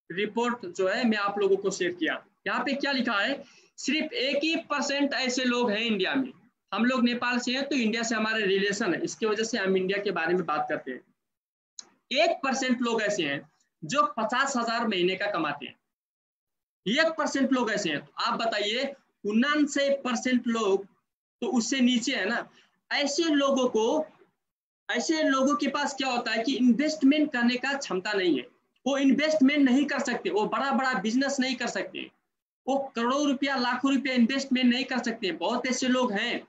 Report जो है मैं आप लोगों को शेयर किया। यहाँ पे क्या लिखा है, सिर्फ 1% ऐसे लोग हैं इंडिया में। हम लोग नेपाल से हैं तो इंडिया से हमारे रिलेशन है, इसकी वजह से हम इंडिया के बारे में बात करते हैं। 1% लोग ऐसे हैं जो 50,000 महीने का कमाते हैं, 1% लोग ऐसे हैं। तो आप बताइए 99% लोग तो उससे नीचे है ना। ऐसे लोगों के पास क्या होता है कि इन्वेस्टमेंट करने का क्षमता नहीं है, वो इन्वेस्टमेंट नहीं कर सकते, वो बड़ा बड़ा बिजनेस नहीं कर सकते, वो करोड़ों रुपया लाखों रुपया इन्वेस्टमेंट नहीं कर सकते। बहुत ऐसे लोग हैं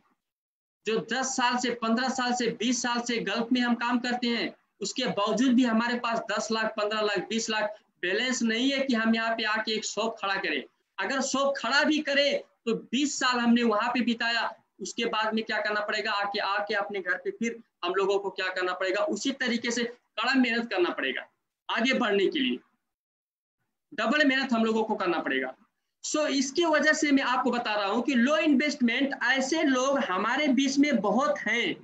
जो 10 साल से 15 साल से 20 साल से गल्फ में हम काम करते हैं, उसके बावजूद भी हमारे पास 10 लाख 15 लाख 20 लाख बैलेंस नहीं है कि हम यहाँ पे आके एक शॉप खड़ा करें। अगर शॉप खड़ा भी करें तो 20 साल हमने वहां पे बिताया, उसके बाद में क्या करना पड़ेगा, आके अपने घर पे फिर हम लोगों को क्या करना पड़ेगा, उसी तरीके से कड़ा मेहनत करना पड़ेगा आगे बढ़ने के लिए, डबल मेहनत हम लोगों को करना पड़ेगा। सो इसकी वजह से मैं आपको बता रहा हूं कि लो इन्वेस्टमेंट, ऐसे लोग हमारे बीच में बहुत हैं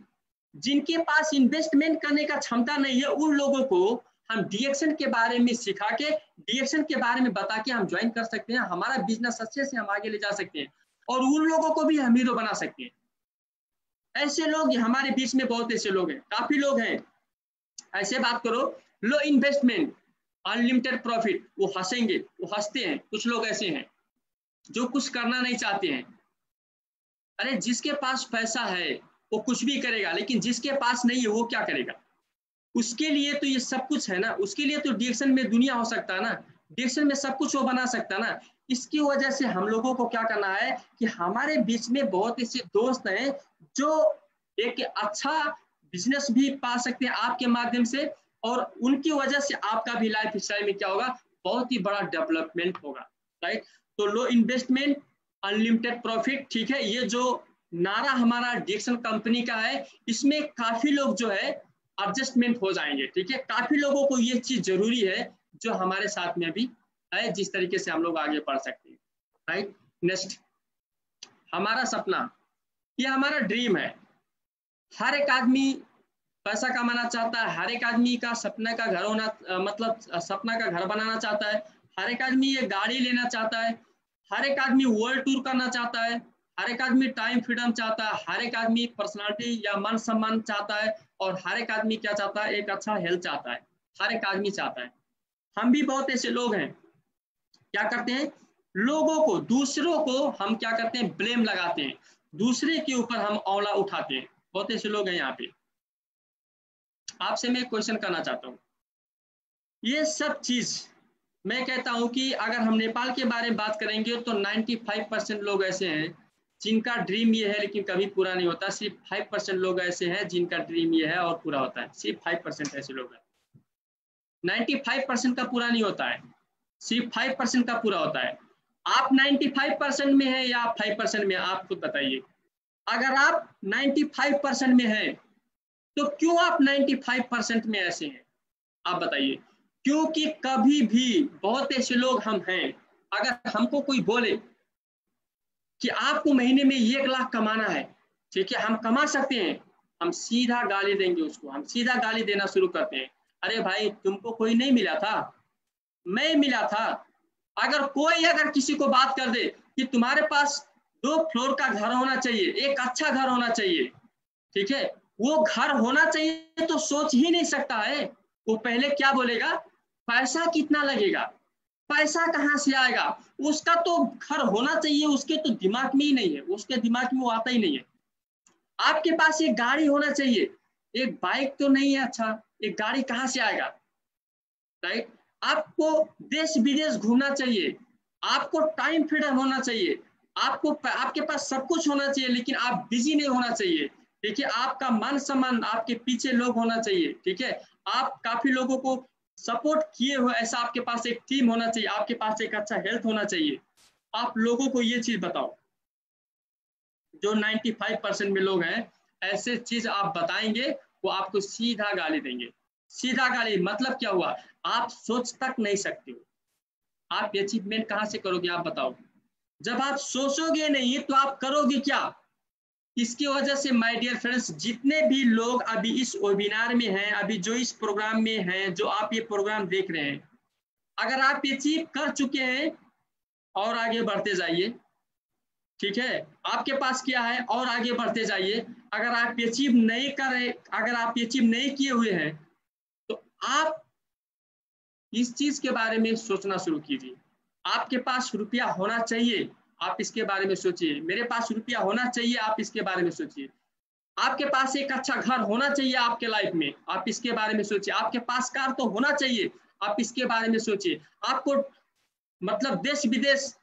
जिनके पास इन्वेस्टमेंट करने का क्षमता नहीं है। उन लोगों को हम डिएक्शन के बारे में सिखा के, डिएक्शन के बारे में बता के हम ज्वाइन कर सकते हैं, हमारा बिजनेस अच्छे से हम आगे ले जा सकते हैं और उन लोगों को भी हम हीरो बना सकते हैं। ऐसे लोग हमारे बीच में बहुत ऐसे लोग हैं, काफी लोग हैं। ऐसे बात करो, लो इन्वेस्टमेंट अनलिमिटेड प्रॉफिट, वो हंसेंगे, वो हंसते हैं। कुछ लोग ऐसे हैं जो कुछ करना नहीं चाहते हैं। अरे जिसके पास पैसा है वो कुछ भी करेगा, लेकिन जिसके पास नहीं है वो क्या करेगा? उसके लिए तो ये सब कुछ है ना, उसके लिए तो डिएक्शन में दुनिया हो सकता है ना, डिएक्शन में सब कुछ वो बना सकता है ना। इसकी वजह से हम लोगों को क्या करना है कि हमारे बीच में बहुत ऐसे दोस्त हैं जो एक अच्छा बिजनेस भी पा सकते हैं आपके माध्यम से, और उनकी वजह से आपका भी लाइफ स्टाइल में क्या होगा, बहुत ही बड़ा डेवलपमेंट होगा, राइट। तो लो इन्वेस्टमेंट अनलिमिटेड प्रॉफिट, ठीक है, ये जो नारा हमारा डिएक्शन कंपनी का है, इसमें काफी लोग जो है एडजस्टमेंट हो जाएंगे, ठीक है। काफी लोगों को ये चीज जरूरी है जो हमारे साथ में भी है, जिस तरीके से हम लोग आगे बढ़ सकते हैं, राइट। नेक्स्ट, हमारा सपना, ये हमारा ड्रीम है। हर एक आदमी पैसा कमाना चाहता है, हर एक आदमी का सपने का घर होना, मतलब सपना का घर बनाना चाहता है, हर एक आदमी ये गाड़ी लेना चाहता है, हर एक आदमी वर्ल्ड टूर करना चाहता है, हर एक आदमी टाइम फ्रीडम चाहता है, हर एक आदमी पर्सनालिटी या मान सम्मान चाहता है, और हर एक आदमी क्या चाहता है, एक अच्छा हेल्थ चाहता है, हर एक आदमी चाहता है। हम भी बहुत ऐसे लोग हैं, क्या करते हैं, लोगों को, दूसरों को हम क्या करते हैं, ब्लेम लगाते हैं, दूसरे के ऊपर हम औला उठाते हैं। बहुत ऐसे लोग हैं यहाँ पे। आपसे मैं क्वेश्चन करना चाहता हूँ, ये सब चीज मैं कहता हूं कि अगर हम नेपाल के बारे में बात करेंगे तो 95% लोग ऐसे हैं जिनका ड्रीम ये है लेकिन कभी पूरा नहीं होता। सिर्फ 5% लोग ऐसे हैं जिनका ड्रीम ये है और पूरा होता है। सिर्फ 5% ऐसे लोग हैं। 95% का पूरा नहीं होता है, सिर्फ 5% का पूरा होता है। आप 95% में है या आप 5% में, आप खुद बताइए। अगर आप 95% में हैं तो क्यों आप 95% में ऐसे हैं, आप बताइए। क्योंकि कभी भी बहुत ऐसे लोग हम हैं, अगर हमको कोई बोले कि आपको महीने में 1 लाख कमाना है, ठीक है, हम कमा सकते हैं, हम सीधा गाली देंगे उसको, हम सीधा गाली देना शुरू करते हैं। अरे भाई तुमको कोई नहीं मिला था, मैं मिला था। अगर किसी को बात कर दे कि तुम्हारे पास 2 फ्लोर का घर होना चाहिए, एक अच्छा घर होना चाहिए, ठीक है, वो घर होना चाहिए तो सोच ही नहीं सकता है। वो पहले क्या बोलेगा, पैसा कितना लगेगा, पैसा कहाँ से आएगा, उसका तो घर होना चाहिए, उसके तो दिमाग में ही नहीं है, उसके दिमाग में वो आता ही नहीं है। आपके पास एक गाड़ी होना चाहिए, एक बाइक तो नहीं है, अच्छा एक गाड़ी कहाँ से आएगा, राइट। आपको देश विदेश घूमना चाहिए, आपको टाइम फ्रीडम होना चाहिए, आपके पास सब कुछ होना चाहिए, लेकिन आप बिजी नहीं होना चाहिए, ठीक है। आपका मान सम्मान, आपके पीछे लोग होना चाहिए, ठीक है। आप काफी लोगों को सपोर्ट किए हो, ऐसा आपके पास एक टीम होना चाहिए, आपके पास एक अच्छा हेल्थ होना चाहिए। आप लोगों को ये चीज बताओ, जो 95% में लोग हैं, ऐसे चीज आप बताएंगे वो आपको सीधा गाली देंगे। सीधा गाली मतलब क्या हुआ, आप सोच तक नहीं सकते हो, आप अचीवमेंट कहां से करोगे, आप बताओ। जब आप सोचोगे नहीं तो आप करोगे क्या। इसकी वजह से माय डियर फ्रेंड्स, जितने भी लोग अभी इस वेबिनार में हैं, अभी जो इस प्रोग्राम में हैं, जो आप ये प्रोग्राम देख रहे हैं, अगर आप अचीव कर चुके हैं और आगे बढ़ते जाइए, ठीक है। आपके पास क्या है और आगे बढ़ते जाइए। अगर आप अचीव नहीं कर रहे, अगर आप अचीव नहीं किए हुए हैं, तो आप इस चीज के बारे में सोचना शुरू कीजिए। आपके पास रुपया होना चाहिए, आप इसके बारे में सोचिए। मेरे पास रुपया होना चाहिए, आप इसके बारे में सोचिए। आपके पास एक अच्छा घर होना चाहिए आपके लाइफ में, आप इसके बारे में सोचिए। आपके पास कार तो होना चाहिए, आप इसके बारे में सोचिए। आपको मतलब देश विदेश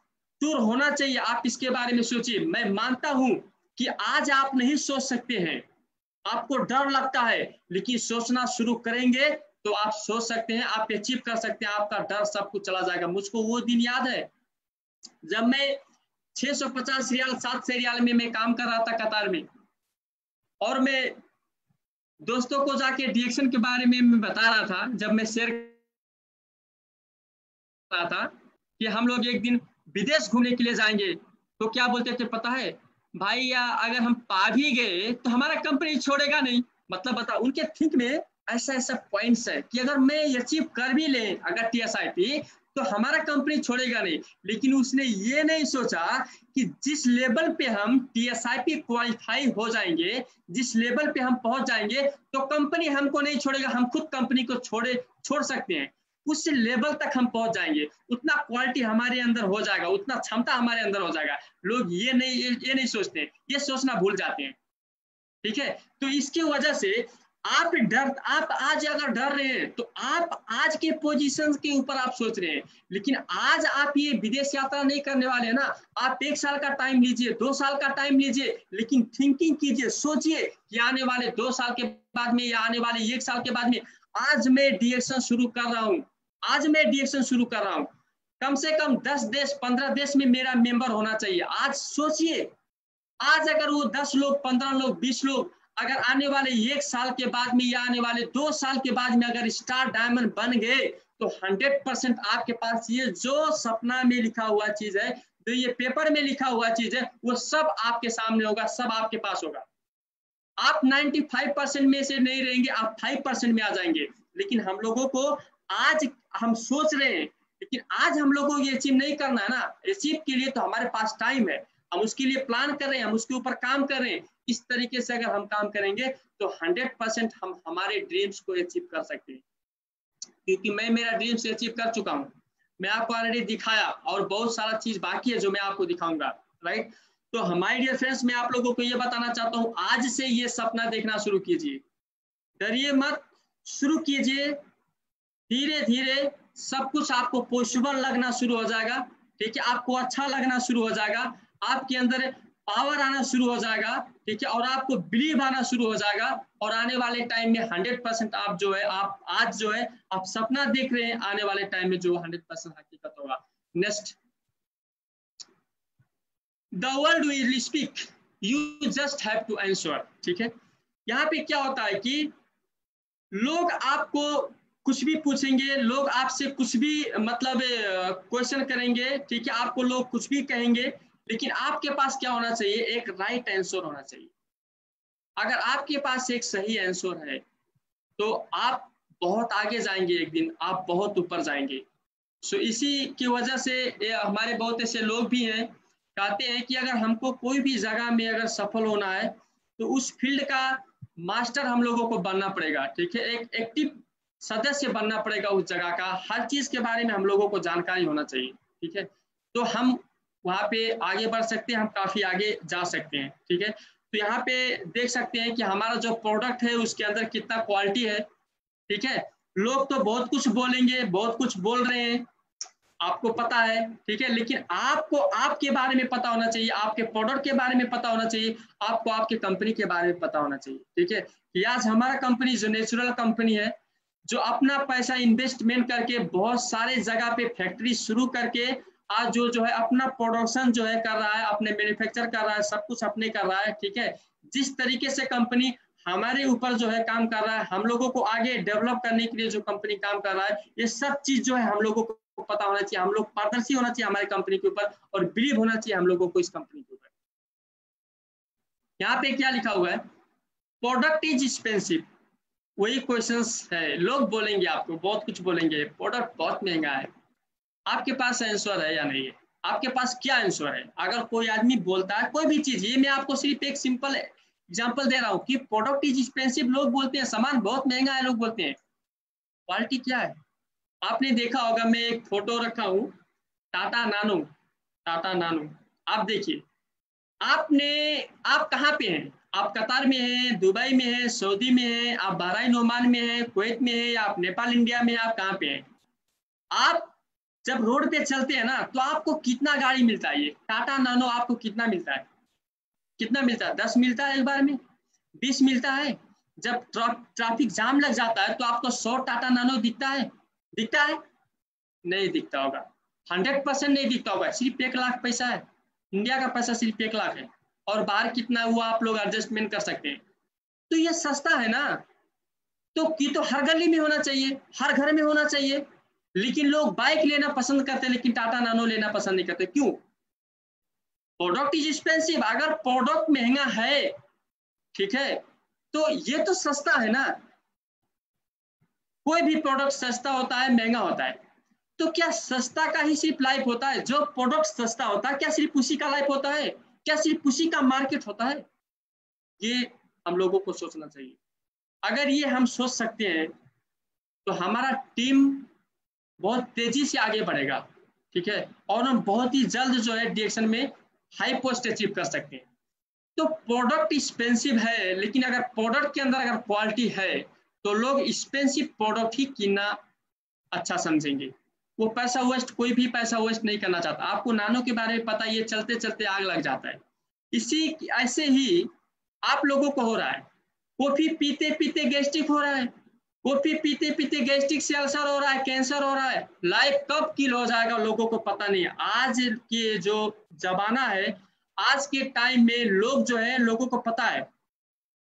टूर होना चाहिए, आप इसके बारे में सोचिए। मैं मानता हूं कि आज आप नहीं सोच सकते हैं, आपको डर लगता है, लेकिन सोचना शुरू करेंगे तो आप सोच सकते हैं, आप अचीव कर सकते हैं, आपका डर सब कुछ चला जाएगा। मुझको वो दिन याद है जब मैं 650 रियाल 700 रियाल में मैं काम कर रहा था कतार में, और मैं दोस्तों को जाके डीएक्शन के बारे में मैं बता रहा था। जब मैं शेयर कर रहा था कि हम लोग एक दिन विदेश घूमने के लिए जाएंगे, तो क्या बोलते थे पता है भाई, या अगर हम पा भी गए तो हमारा कंपनी छोड़ेगा नहीं। मतलब बताओ, उनके थिंक में ऐसा ऐसा पॉइंट्स है कि अगर मैं अचीव कर भी ले अगर टीएसआईपी, तो हमारा कंपनी छोड़ेगा नहीं। लेकिन उसने ये नहीं सोचा कि जिस लेवल पे हम टीएसआईपी क्वालिफाई हो जाएंगे, जिस लेवल पे हम पहुंच जाएंगे, तो कंपनी हमको नहीं छोड़ेगा, हम खुद कंपनी को छोड़ सकते हैं। उस लेवल तक हम पहुंच जाएंगे, उतना क्वालिटी हमारे अंदर हो जाएगा, उतना क्षमता हमारे अंदर हो जाएगा। लोग ये नहीं सोचते, ये सोचना भूल जाते हैं, ठीक है। तो इसकी वजह से आप आज अगर डर रहे हैं तो आप आज के पोजीशन के ऊपर आप सोच रहे हैं, लेकिन आज आप ये विदेश यात्रा नहीं करने वाले हैं ना। आप 1 साल का टाइम लीजिए, 2 साल का टाइम लीजिए, लेकिन थिंकिंग कीजिए, सोचिए कि आने वाले 2 साल के बाद में या आने वाले 1 साल के बाद में आज मैं डीएक्शन शुरू कर रहा हूँ, आज मैं डीएक्शन शुरू कर रहा हूँ, कम से कम 10 देश 15 देश में मेरा मेंबर होना चाहिए। आज सोचिए, आज अगर वो 10 लोग 15 लोग 20 लोग अगर आने वाले 1 साल के बाद में या आने वाले 2 साल के बाद में अगर स्टार डायमंड बन गए, तो 100% आपके पास ये जो सपना में लिखा हुआ चीज है, जो ये पेपर में लिखा हुआ चीज है, वो सब आपके सामने होगा, सब आपके पास होगा। आप 95% में से नहीं रहेंगे, आप 5% में आ जाएंगे। लेकिन हम लोगों को आज हम सोच रहे हैं, लेकिन आज हम लोगों को ये अचीव नहीं करना है ना। अचीव के लिए तो हमारे पास टाइम है, हम उसके लिए प्लान कर रहे हैं, हम उसके ऊपर काम कर रहे हैं। इस तरीके से अगर हम काम करेंगे तो 100% हम हमारे ड्रीम्स को अचीव कर सकते हैं। क्योंकि मैं मेरा ड्रीम्स अचीव कर चुका हूँ, मैं आपको ऑलरेडी दिखाया, और बहुत सारा चीज बाकी है जो मैं आपको दिखाऊंगा, राइट। तो हमारे डियर फ्रेंड्स, मैं आप लोगों को ये बताना चाहता हूँ, आज से ये सपना देखना शुरू कीजिए, डरिए मत, शुरू कीजिए। धीरे धीरे सब कुछ आपको पॉसिबल लगना शुरू हो जाएगा, ठीक है। आपको अच्छा लगना शुरू हो जाएगा, आपके अंदर पावर आना शुरू हो जाएगा, ठीक है, और आपको बिलीव आना शुरू हो जाएगा, और आने वाले टाइम में 100% आप जो है, आप आज जो है आप सपना देख रहे हैं, आने वाले टाइम में जो 100% हकीकत होगा। Next, the world will speak, you just have to answer, ठीक है। यहाँ पे क्या होता है कि लोग आपको कुछ भी पूछेंगे, लोग आपसे कुछ भी मतलब क्वेश्चन करेंगे, ठीक है, आपको लोग कुछ भी कहेंगे, लेकिन आपके पास क्या होना चाहिए, एक राइट आंसर होना चाहिए। अगर आपके पास एक सही आंसर है तो आप बहुत आगे जाएंगे, एक दिन आप बहुत ऊपर जाएंगे। सो इसी की वजह से हमारे बहुत ऐसे लोग भी हैं, कहते हैं कि अगर हमको कोई भी जगह में अगर सफल होना है तो उस फील्ड का मास्टर हम लोगों को बनना पड़ेगा, ठीक है, एक एक्टिव सदस्य बनना पड़ेगा उस जगह का, हर चीज के बारे में हम लोगों को जानकारी होना चाहिए, ठीक है, तो हम वहाँ पे आगे बढ़ सकते हैं, हम काफी आगे जा सकते हैं, ठीक है। तो यहाँ पे देख सकते हैं कि हमारा जो प्रोडक्ट है उसके अंदर कितना क्वालिटी है, ठीक है। लोग तो बहुत कुछ बोलेंगे, बहुत कुछ बोल रहे हैं, आपको पता है, ठीक है, लेकिन आपको आपके बारे में पता होना चाहिए, आपके प्रोडक्ट के बारे में पता होना चाहिए, आपको आपके कंपनी के बारे में पता होना चाहिए, ठीक है। कि आज हमारा कंपनी जो नेचुरल कंपनी है, जो अपना पैसा इन्वेस्टमेंट करके बहुत सारे जगह पे फैक्ट्री शुरू करके आज जो है अपना प्रोडक्शन जो है कर रहा है, अपने मैन्युफैक्चर कर रहा है, सब कुछ अपने कर रहा है, ठीक है। जिस तरीके से कंपनी हमारे ऊपर जो है काम कर रहा है, हम लोगों को आगे डेवलप करने के लिए जो कंपनी काम कर रहा है, ये सब चीज जो है हम लोगों को पता होना चाहिए, हम लोग पारदर्शी होना चाहिए हमारी कंपनी के ऊपर, और बिलीव होना चाहिए हम लोगों को इस कंपनी के ऊपर। यहाँ पे क्या लिखा हुआ है, प्रोडक्ट इज एक्सपेंसिव, वही क्वेश्चंस है, लोग बोलेंगे, आपको बहुत कुछ बोलेंगे, प्रोडक्ट बहुत महंगा है, आपके पास आंसर है या नहीं है, आपके पास क्या आंसर है। अगर कोई आदमी बोलता है कोई भी चीज, ये मैं आपको सिर्फ एक सिंपल एग्जांपल दे रहा हूँ कि प्रोडक्ट इज एक्सपेंसिव, लोग बोलते हैं सामान बहुत महंगा है, लोग बोलते हैं, क्वालिटी क्या है। आपने देखा होगा, मैं एक फोटो रखा हूँ, टाटा नानो, टाटा नानो, आप देखिए, आप कहाँ पे हैं, आप कतार में हैं, दुबई में हैं, सऊदी में हैं, आप बहराइन ओमान में हैं, कुवैत में हैं, या आप नेपाल इंडिया में हैं, आप कहाँ पे हैं। आप जब रोड पे चलते हैं ना, तो आपको कितना गाड़ी मिलता है, ये टाटा नानो आपको कितना मिलता है, कितना मिलता है, 10 मिलता है एक बार में, 20 मिलता है। जब ट्रैफिक जाम लग जाता है तो आपको 100 टाटा नानो दिखता है, दिखता है, नहीं दिखता होगा, 100% नहीं दिखता होगा। सिर्फ 1 लाख पैसा है, इंडिया का पैसा सिर्फ 1 लाख है, और बाहर कितना हुआ आप लोग एडजस्टमेंट कर सकते हैं। तो ये सस्ता है ना, तो ये तो हर गली में होना चाहिए, हर घर में होना चाहिए, लेकिन लोग बाइक लेना पसंद करते हैं, लेकिन टाटा नानो लेना पसंद नहीं करते, क्यों। प्रोडक्ट इज एक्सपेंसिव, अगर प्रोडक्ट महंगा है, ठीक है, तो ये तो सस्ता है ना, कोई भी प्रोडक्ट सस्ता होता है, महंगा होता है, तो क्या सस्ता का ही सिर्फ लाइफ होता है, जो प्रोडक्ट सस्ता होता है क्या सिर्फ उसी का लाइफ होता है, क्या सिर्फ उसी का मार्केट होता है, ये हम लोगों को सोचना चाहिए। अगर ये हम सोच सकते हैं तो हमारा टीम बहुत तेजी से आगे बढ़ेगा, ठीक है, और हम बहुत ही जल्द जो है डायरेक्शन में हाई पोस्ट अचीव कर सकते हैं। तो प्रोडक्ट एक्सपेंसिव है, लेकिन अगर प्रोडक्ट के अंदर अगर क्वालिटी है तो लोग एक्सपेंसिव प्रोडक्ट ही कितना अच्छा समझेंगे, वो पैसा वेस्ट, कोई भी पैसा वेस्ट नहीं करना चाहता। आपको नानो के बारे में पता, ये चलते चलते आग लग जाता है, इसी ऐसे ही आप लोगों को हो रहा है, कॉफी पीते पीते गैस्ट्रिक हो रहा है, कॉफी पीते पीते गैस्ट्रिक से अल्सर हो रहा है, कैंसर हो रहा है, लाइफ कब किल हो जाएगा लोगों को पता नहीं है। आज के जो जमाना है, आज के टाइम में लोग जो है, लोगों को पता है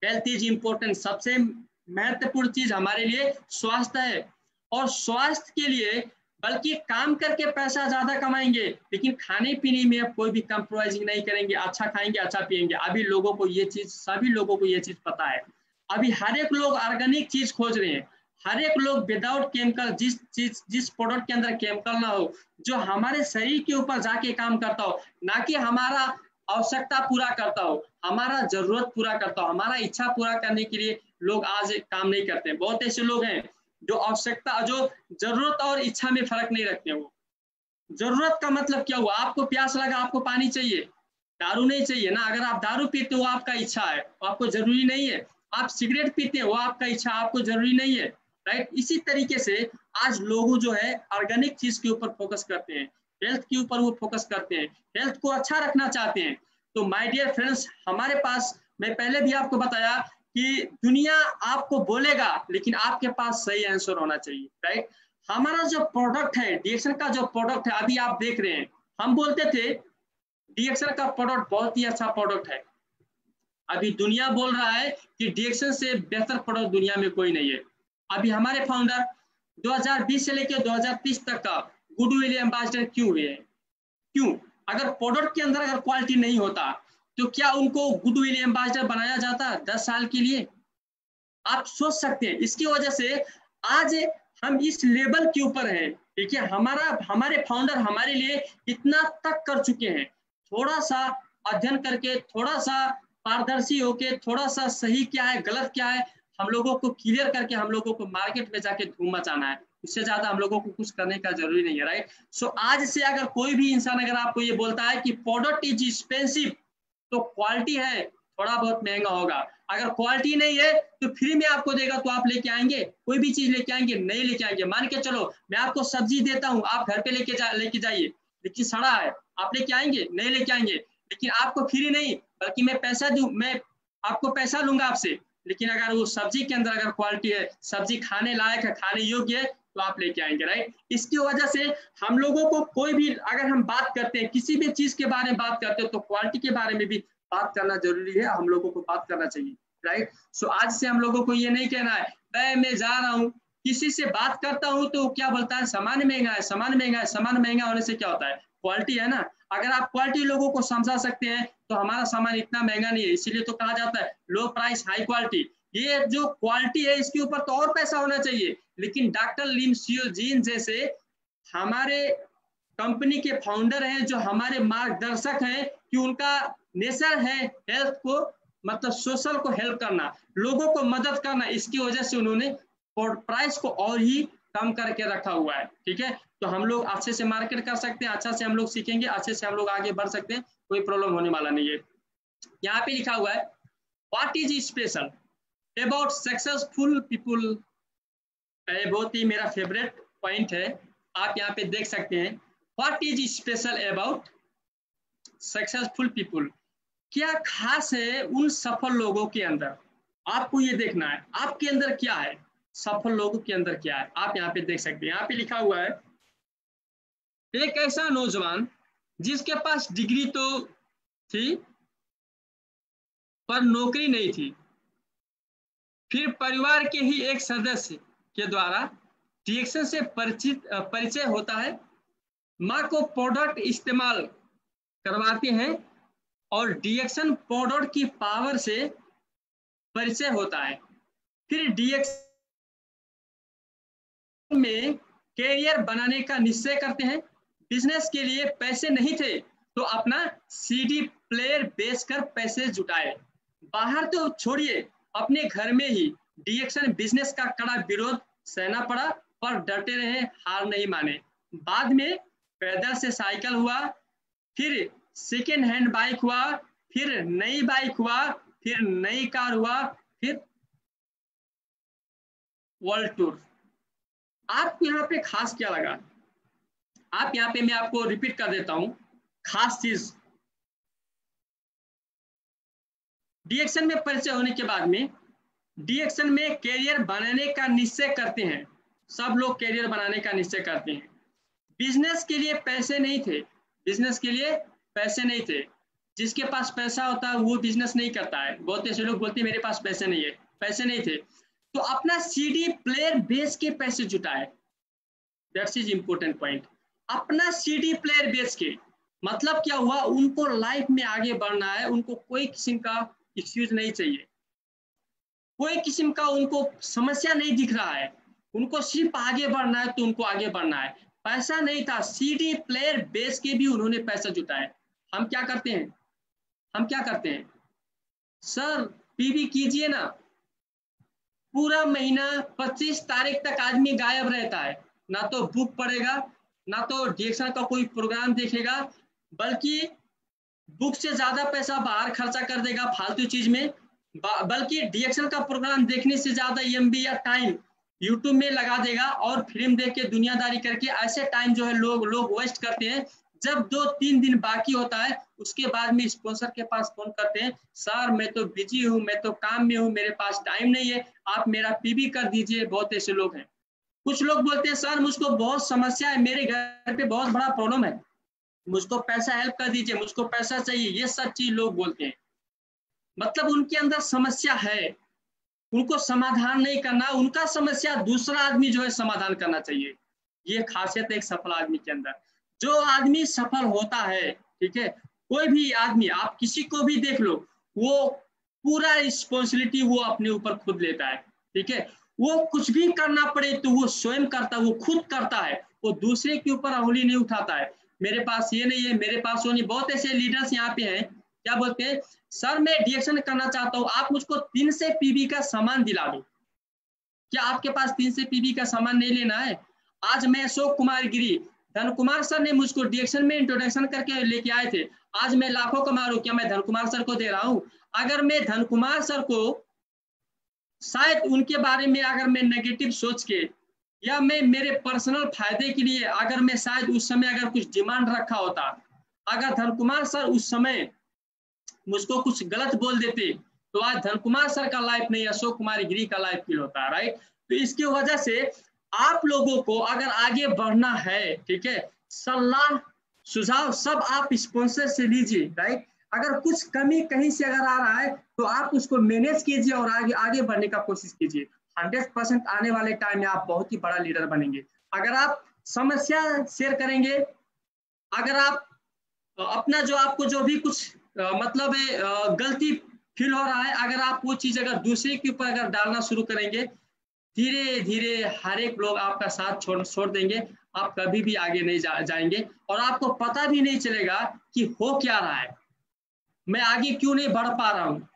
हेल्थ इज इम्पोर्टेंट, सबसे महत्वपूर्ण चीज हमारे लिए स्वास्थ्य है, और स्वास्थ्य के लिए बल्कि काम करके पैसा ज्यादा कमाएंगे, लेकिन खाने पीने में अब कोई भी कंप्रोमाइजिंग नहीं करेंगे, अच्छा खाएंगे, अच्छा पिएंगे। अभी लोगों को ये चीज, सभी लोगों को ये चीज पता है, अभी हर एक लोग ऑर्गेनिक चीज खोज रहे हैं, हर एक लोग विदाउट केमिकल, जिस प्रोडक्ट के अंदर केमिकल ना हो, जो हमारे शरीर के ऊपर जाके काम करता हो, ना कि हमारा आवश्यकता पूरा करता हो, हमारा जरूरत पूरा करता हो, हमारा इच्छा पूरा करने के लिए लोग आज काम नहीं करते। बहुत ऐसे लोग हैं जो आवश्यकता, जो जरूरत और इच्छा में फर्क नहीं रखते। वो जरूरत का मतलब क्या हुआ, आपको प्यास लगा, आपको पानी चाहिए, दारू नहीं चाहिए ना। अगर आप दारू पीते हो आपका इच्छा है, आपको जरूरी नहीं है। आप सिगरेट पीते हो आपका इच्छा, आपको जरूरी नहीं है, राइट। इसी तरीके से आज लोग जो है ऑर्गेनिक चीज के ऊपर फोकस करते हैं, हेल्थ के ऊपर वो फोकस करते हैं, हेल्थ को अच्छा रखना चाहते हैं। तो माय डियर फ्रेंड्स, हमारे पास, मैं पहले भी आपको बताया कि दुनिया आपको बोलेगा, लेकिन आपके पास सही आंसर होना चाहिए, राइट। हमारा जो प्रोडक्ट है, डीएक्शन का जो प्रोडक्ट है, अभी आप देख रहे हैं, हम बोलते थे डीएक्शन का प्रोडक्ट बहुत ही अच्छा प्रोडक्ट है। अभी दुनिया बोल रहा है कि डीएक्शन से बेहतर प्रोडक्ट दुनिया में कोई नहीं है। अभी हमारे फाउंडर 2020 से लेकर 2030 तक का गुडविल एम्बेसडर क्यों हुए हैं? क्यों? अगर प्रोडक्ट के अंदर अगर क्वालिटी नहीं होता तो क्या उनको गुडविल एम्बेसडर बनाया जाता 10 साल के लिए? आप सोच सकते हैं। इसकी वजह से आज हम इस लेवल के ऊपर हैं, ठीक है। हमारे फाउंडर हमारे लिए इतना तक कर चुके हैं। थोड़ा सा अध्ययन करके, थोड़ा सा पारदर्शी होके, थोड़ा सा सही क्या है गलत क्या है हम लोगों को क्लियर करके हम लोगों को मार्केट में जाके धूम मचाना है। इससे ज्यादा हम लोगों को कुछ करने का जरूरी नहीं है, राइट। सो आज से अगर कोई भी इंसान अगर आपको ये बोलता है कि प्रोडक्ट इज एक्सपेंसिव, तो क्वालिटी है, थोड़ा बहुत महंगा होगा। अगर क्वालिटी नहीं है तो फ्री में आपको देगा तो आप लेके आएंगे? कोई भी चीज लेके आएंगे? नहीं लेके आएंगे। मान के चलो मैं आपको सब्जी देता हूँ, आप घर पे लेके जाइए, लेकिन सड़ा है, आप लेके आएंगे? नहीं लेके आएंगे। लेकिन आपको फ्री नहीं, बल्कि मैं पैसा दूं, मैं आपको पैसा लूंगा आपसे, लेकिन अगर वो सब्जी के अंदर अगर क्वालिटी है, सब्जी खाने लायक है, खाने योग्य है, तो आप लेके आएंगे, राइट। इसकी वजह से हम लोगों को कोई भी अगर हम बात करते हैं, किसी भी चीज के बारे में बात करते हैं, तो क्वालिटी के बारे में भी बात करना जरूरी है, हम लोगों को बात करना चाहिए, राइट। सो आज से हम लोगों को ये नहीं कहना है मैं जा रहा हूँ किसी से बात करता हूँ तो क्या बोलता है सामान महंगा है, सामान महंगा है। सामान महंगा होने से क्या होता है? क्वालिटी है ना। अगर आप क्वालिटी लोगों को समझा सकते हैं तो हमारा सामान इतना महंगा नहीं है। इसीलिए तो कहा जाता है लो प्राइस हाई क्वालिटी। ये जो क्वालिटी है इसके ऊपर तो और पैसा होना चाहिए, लेकिन डॉक्टर लिम सियो जीन जैसे हमारे कंपनी के फाउंडर हैं, जो हमारे मार्गदर्शक हैं, कि उनका नेचर है हेल्थ को, मतलब सोशल को हेल्प करना, लोगों को मदद करना। इसकी वजह से उन्होंने प्राइस को और ही कम करके रखा हुआ है, ठीक है। तो हम लोग अच्छे से मार्केट कर सकते हैं, अच्छा से हम लोग सीखेंगे, अच्छे से हम लोग आगे बढ़ सकते हैं, कोई प्रॉब्लम होने वाला नहीं है। यहाँ पे लिखा हुआ है what is special about successful people. बहुत ही मेरा फेवरेट पॉइंट है, आप यहाँ पे देख सकते हैं। What is special about successful people, क्या खास है उन सफल लोगों के अंदर? आपको ये देखना है आपके अंदर क्या है, सफल लोगों के अंदर क्या है। आप यहाँ पे देख सकते हैं, यहाँ पे लिखा हुआ है एक ऐसा नौजवान जिसके पास डिग्री तो थी पर नौकरी नहीं थी, फिर परिवार के ही एक सदस्य के द्वारा डीएक्शन से परिचय होता है। माँ को प्रोडक्ट इस्तेमाल करवाते हैं और डीएक्शन प्रोडक्ट की पावर से परिचय होता है। फिर डीएक्शन में कैरियर बनाने का निश्चय करते हैं। बिजनेस के लिए पैसे नहीं थे तो अपना सीडी प्लेयर बेचकर पैसे जुटाए। बाहर तो छोड़िए, अपने घर में ही डीएक्शन बिजनेस का कड़ा विरोध सहना पड़ा, पर डटे रहे, हार नहीं माने। बाद में पैदल से साइकिल हुआ, फिर सेकेंड हैंड बाइक हुआ, फिर नई बाइक हुआ, फिर नई कार हुआ, फिर वर्ल्ड टूर। आपको यहाँ पे खास क्या लगा? आप यहाँ पे मैं आपको रिपीट कर देता हूं, खास चीज डीएक्शन में परिचय होने के बाद में डीएक्शन में कैरियर बनाने का निश्चय करते हैं। सब लोग कैरियर बनाने का निश्चय करते हैं। बिजनेस के लिए पैसे नहीं थे, बिजनेस के लिए पैसे नहीं थे। जिसके पास पैसा होता है वो बिजनेस नहीं करता है। बहुत ऐसे लोग बोलते हैं मेरे पास पैसे नहीं है, पैसे नहीं थे तो अपना सीडी प्लेयर बेच के पैसे जुटाए। That's is important point. अपना सीडी प्लेयर बेच के मतलब क्या हुआ, उनको लाइफ में आगे बढ़ना है, उनको कोई किस्म का एक्सक्यूज नहीं चाहिए, कोई किस्म का उनको समस्या नहीं दिख रहा है, उनको सिर्फ आगे बढ़ना है तो उनको आगे बढ़ना है। पैसा नहीं था, सीडी प्लेयर बेच के भी उन्होंने पैसा जुटाया। हम क्या करते हैं, हम क्या करते हैं सर, पीवी कीजिए ना, पूरा महीना 25 तारीख तक आदमी गायब रहता है, ना तो बुक पढ़ेगा, ना तो डीएक्शन का कोई प्रोग्राम देखेगा, बल्कि बुक से ज्यादा पैसा बाहर खर्चा कर देगा फालतू चीज में, बल्कि डीएक्शन का प्रोग्राम देखने से ज्यादा एमबी या टाइम यूट्यूब में लगा देगा और फिल्म देख के दुनियादारी करके ऐसे टाइम जो है लोग वेस्ट करते हैं जब 2-3 दिन बाकी होता है उसके बाद में स्पॉन्सर के पास फोन करते हैं, सर मैं तो बिजी हूँ, मैं तो काम में हूँ, मेरे पास टाइम नहीं है, आप मेरा पीबी कर दीजिए। बहुत ऐसे लोग हैं। कुछ लोग बोलते हैं सर मुझको बहुत समस्या है, मेरे घर पे बहुत बड़ा प्रॉब्लम है, मुझको पैसा हेल्प कर दीजिए, मुझको पैसा चाहिए। ये सब चीज लोग बोलते हैं, मतलब उनके अंदर समस्या है, उनको समाधान नहीं करना, उनका समस्या दूसरा आदमी जो है समाधान करना चाहिए। ये खासियत है एक सफल आदमी के अंदर। जो आदमी सफल होता है, ठीक है, कोई भी आदमी, आप किसी को भी देख लो, वो पूरा रिस्पॉन्सिबिलिटी वो अपने ऊपर खुद लेता है, ठीक है, वो कुछ भी करना पड़े तो वो स्वयं करता है, वो खुद करता है, वो दूसरे के ऊपर अंगुली नहीं उठाता है, मेरे पास ये नहीं है, मेरे पास वो नहीं। बहुत ऐसे लीडर्स यहाँ पे हैं, क्या बोलते हैं, सर मैं डीएक्शन करना चाहता हूँ, आप मुझको 3 से पीबी का सामान दिला दो। क्या आपके पास 3 से पीबी का सामान नहीं लेना है? आज मैं अशोक कुमार गिरी, धन कुमार सर ने मुझको डीएक्शन में इंट्रोडक्शन करके लेके आए थे, आज मैं लाखों कमा रहा हूं, क्या मैं धन कुमार सर को दे रहा हूं? अगर मैं धन कुमार सर को शायद उनके बारे में अगर मैं नेगेटिव सोच के या मैं मेरे पर्सनल फायदे के लिए अगर मैं शायद उस समय अगर कुछ डिमांड रखा होता, अगर धन कुमार सर उस समय मुझको कुछ गलत बोल देते तो आज धन कुमार सर का लाइफ नहीं, अशोक कुमार गिरी का लाइफ फील होता है, राइट। तो इसकी वजह से आप लोगों को अगर आगे बढ़ना है, ठीक है, सलाह सुझाव सब आप स्पॉन्सर से लीजिए, राइट। अगर कुछ कमी कहीं से अगर आ रहा है तो आप उसको मैनेज कीजिए और आगे आगे बढ़ने का कोशिश कीजिए। 100% आने वाले टाइम में आप बहुत ही बड़ा लीडर बनेंगे। अगर आप समस्या शेयर करेंगे, अगर आप अपना जो आपको जो भी कुछ मतलब है गलती फील हो रहा है, अगर आप वो चीज अगर दूसरे के ऊपर अगर डालना शुरू करेंगे, धीरे धीरे हर एक लोग आपका साथ छोड़ देंगे, आप कभी भी आगे नहीं जाएंगे और आपको पता भी नहीं चलेगा कि हो क्या रहा है, मैं आगे क्यों नहीं बढ़ पा रहा हूँ,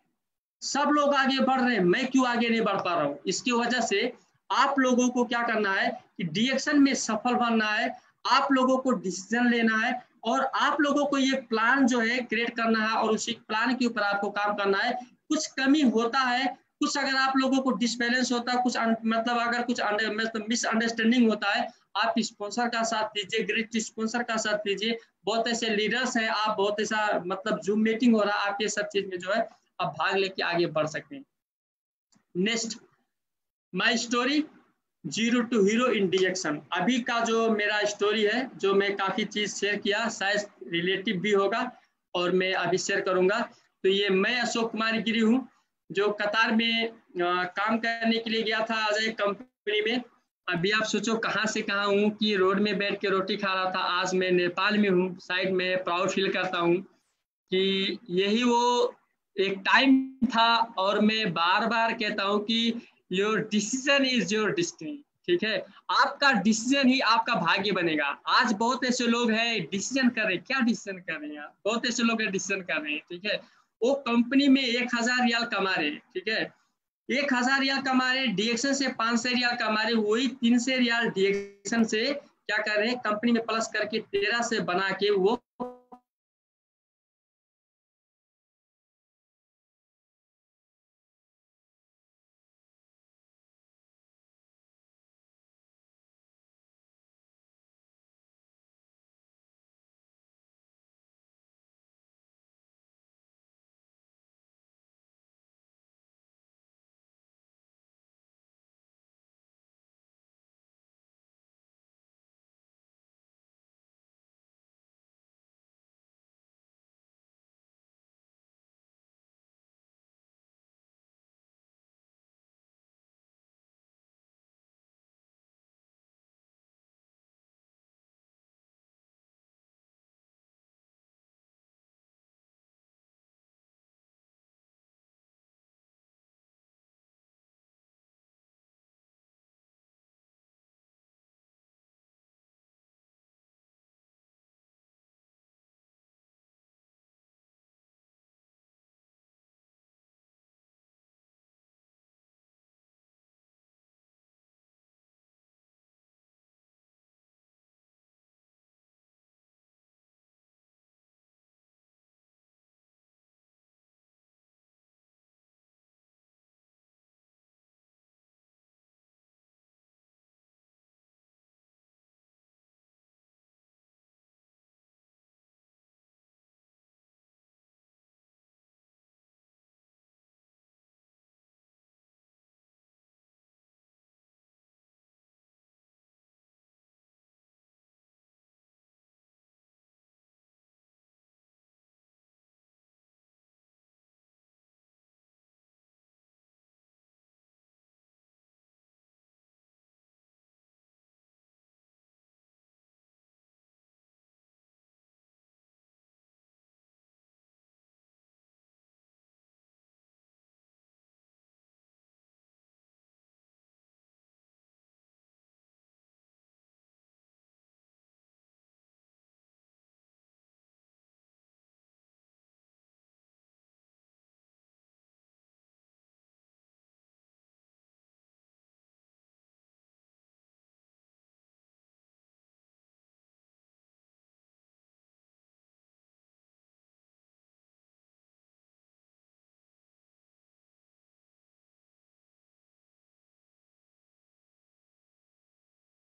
सब लोग आगे बढ़ रहे हैं, मैं क्यों आगे नहीं बढ़ पा रहा हूँ। इसकी वजह से आप लोगों को क्या करना है कि डीएक्शन में सफल बनना है, आप लोगों को डिसीजन लेना है और आप लोगों को ये प्लान जो है क्रिएट करना है और उसी प्लान के ऊपर आपको काम करना है। कुछ कमी होता है, कुछ अगर आप लोगों को डिसबैलेंस होता है, कुछ मतलब अगर कुछ मतलब मिसअंडरस्टैंडिंग होता है, आप स्पॉन्सर का साथ दीजिए, ग्रेट स्पॉन्सर का साथ दीजिए। बहुत ऐसे लीडर्स हैं, आप बहुत ऐसा मतलब जूम मीटिंग हो रहा है, आप ये सब चीज में जो है आप भाग लेके आगे बढ़ सकते हैं। Next, my story zero to hero in DXN. अभी का जो मेरा स्टोरी है, जो मैं काफी चीज शेयर किया, शायद रिलेटिव भी होगा और मैं अभी शेयर करूंगा। तो ये मैं अशोक कुमार गिरी हूँ, जो कतार में काम करने के लिए गया था अजय कंपनी में। अभी आप सोचो कहाँ से कहाँ हूँ कि रोड में बैठ के रोटी खा रहा था, आज मैं नेपाल में हूँ। साइड में प्राउड फील करता हूँ कि यही वो एक टाइम था और मैं बार बार कहता हूँ कि your decision is your destiny, ठीक है, आपका डिसीजन ही आपका भाग्य बनेगा। आज बहुत ऐसे लोग हैं डिसीजन कर रहे हैं, क्या डिसीजन कर रहे हैं, बहुत ऐसे लोग हैं डिसीजन कर रहे हैं, ठीक है, वो कंपनी में 1000 रियाल कमा रहे हैं, ठीक है, 1000 रियाल कमा रहे, डीएक्शन से 500 रियाल कमा रहे, वही 300 रियाल डीएक्शन से क्या कर रहे हैं, कंपनी में प्लस करके 13 से बना के वो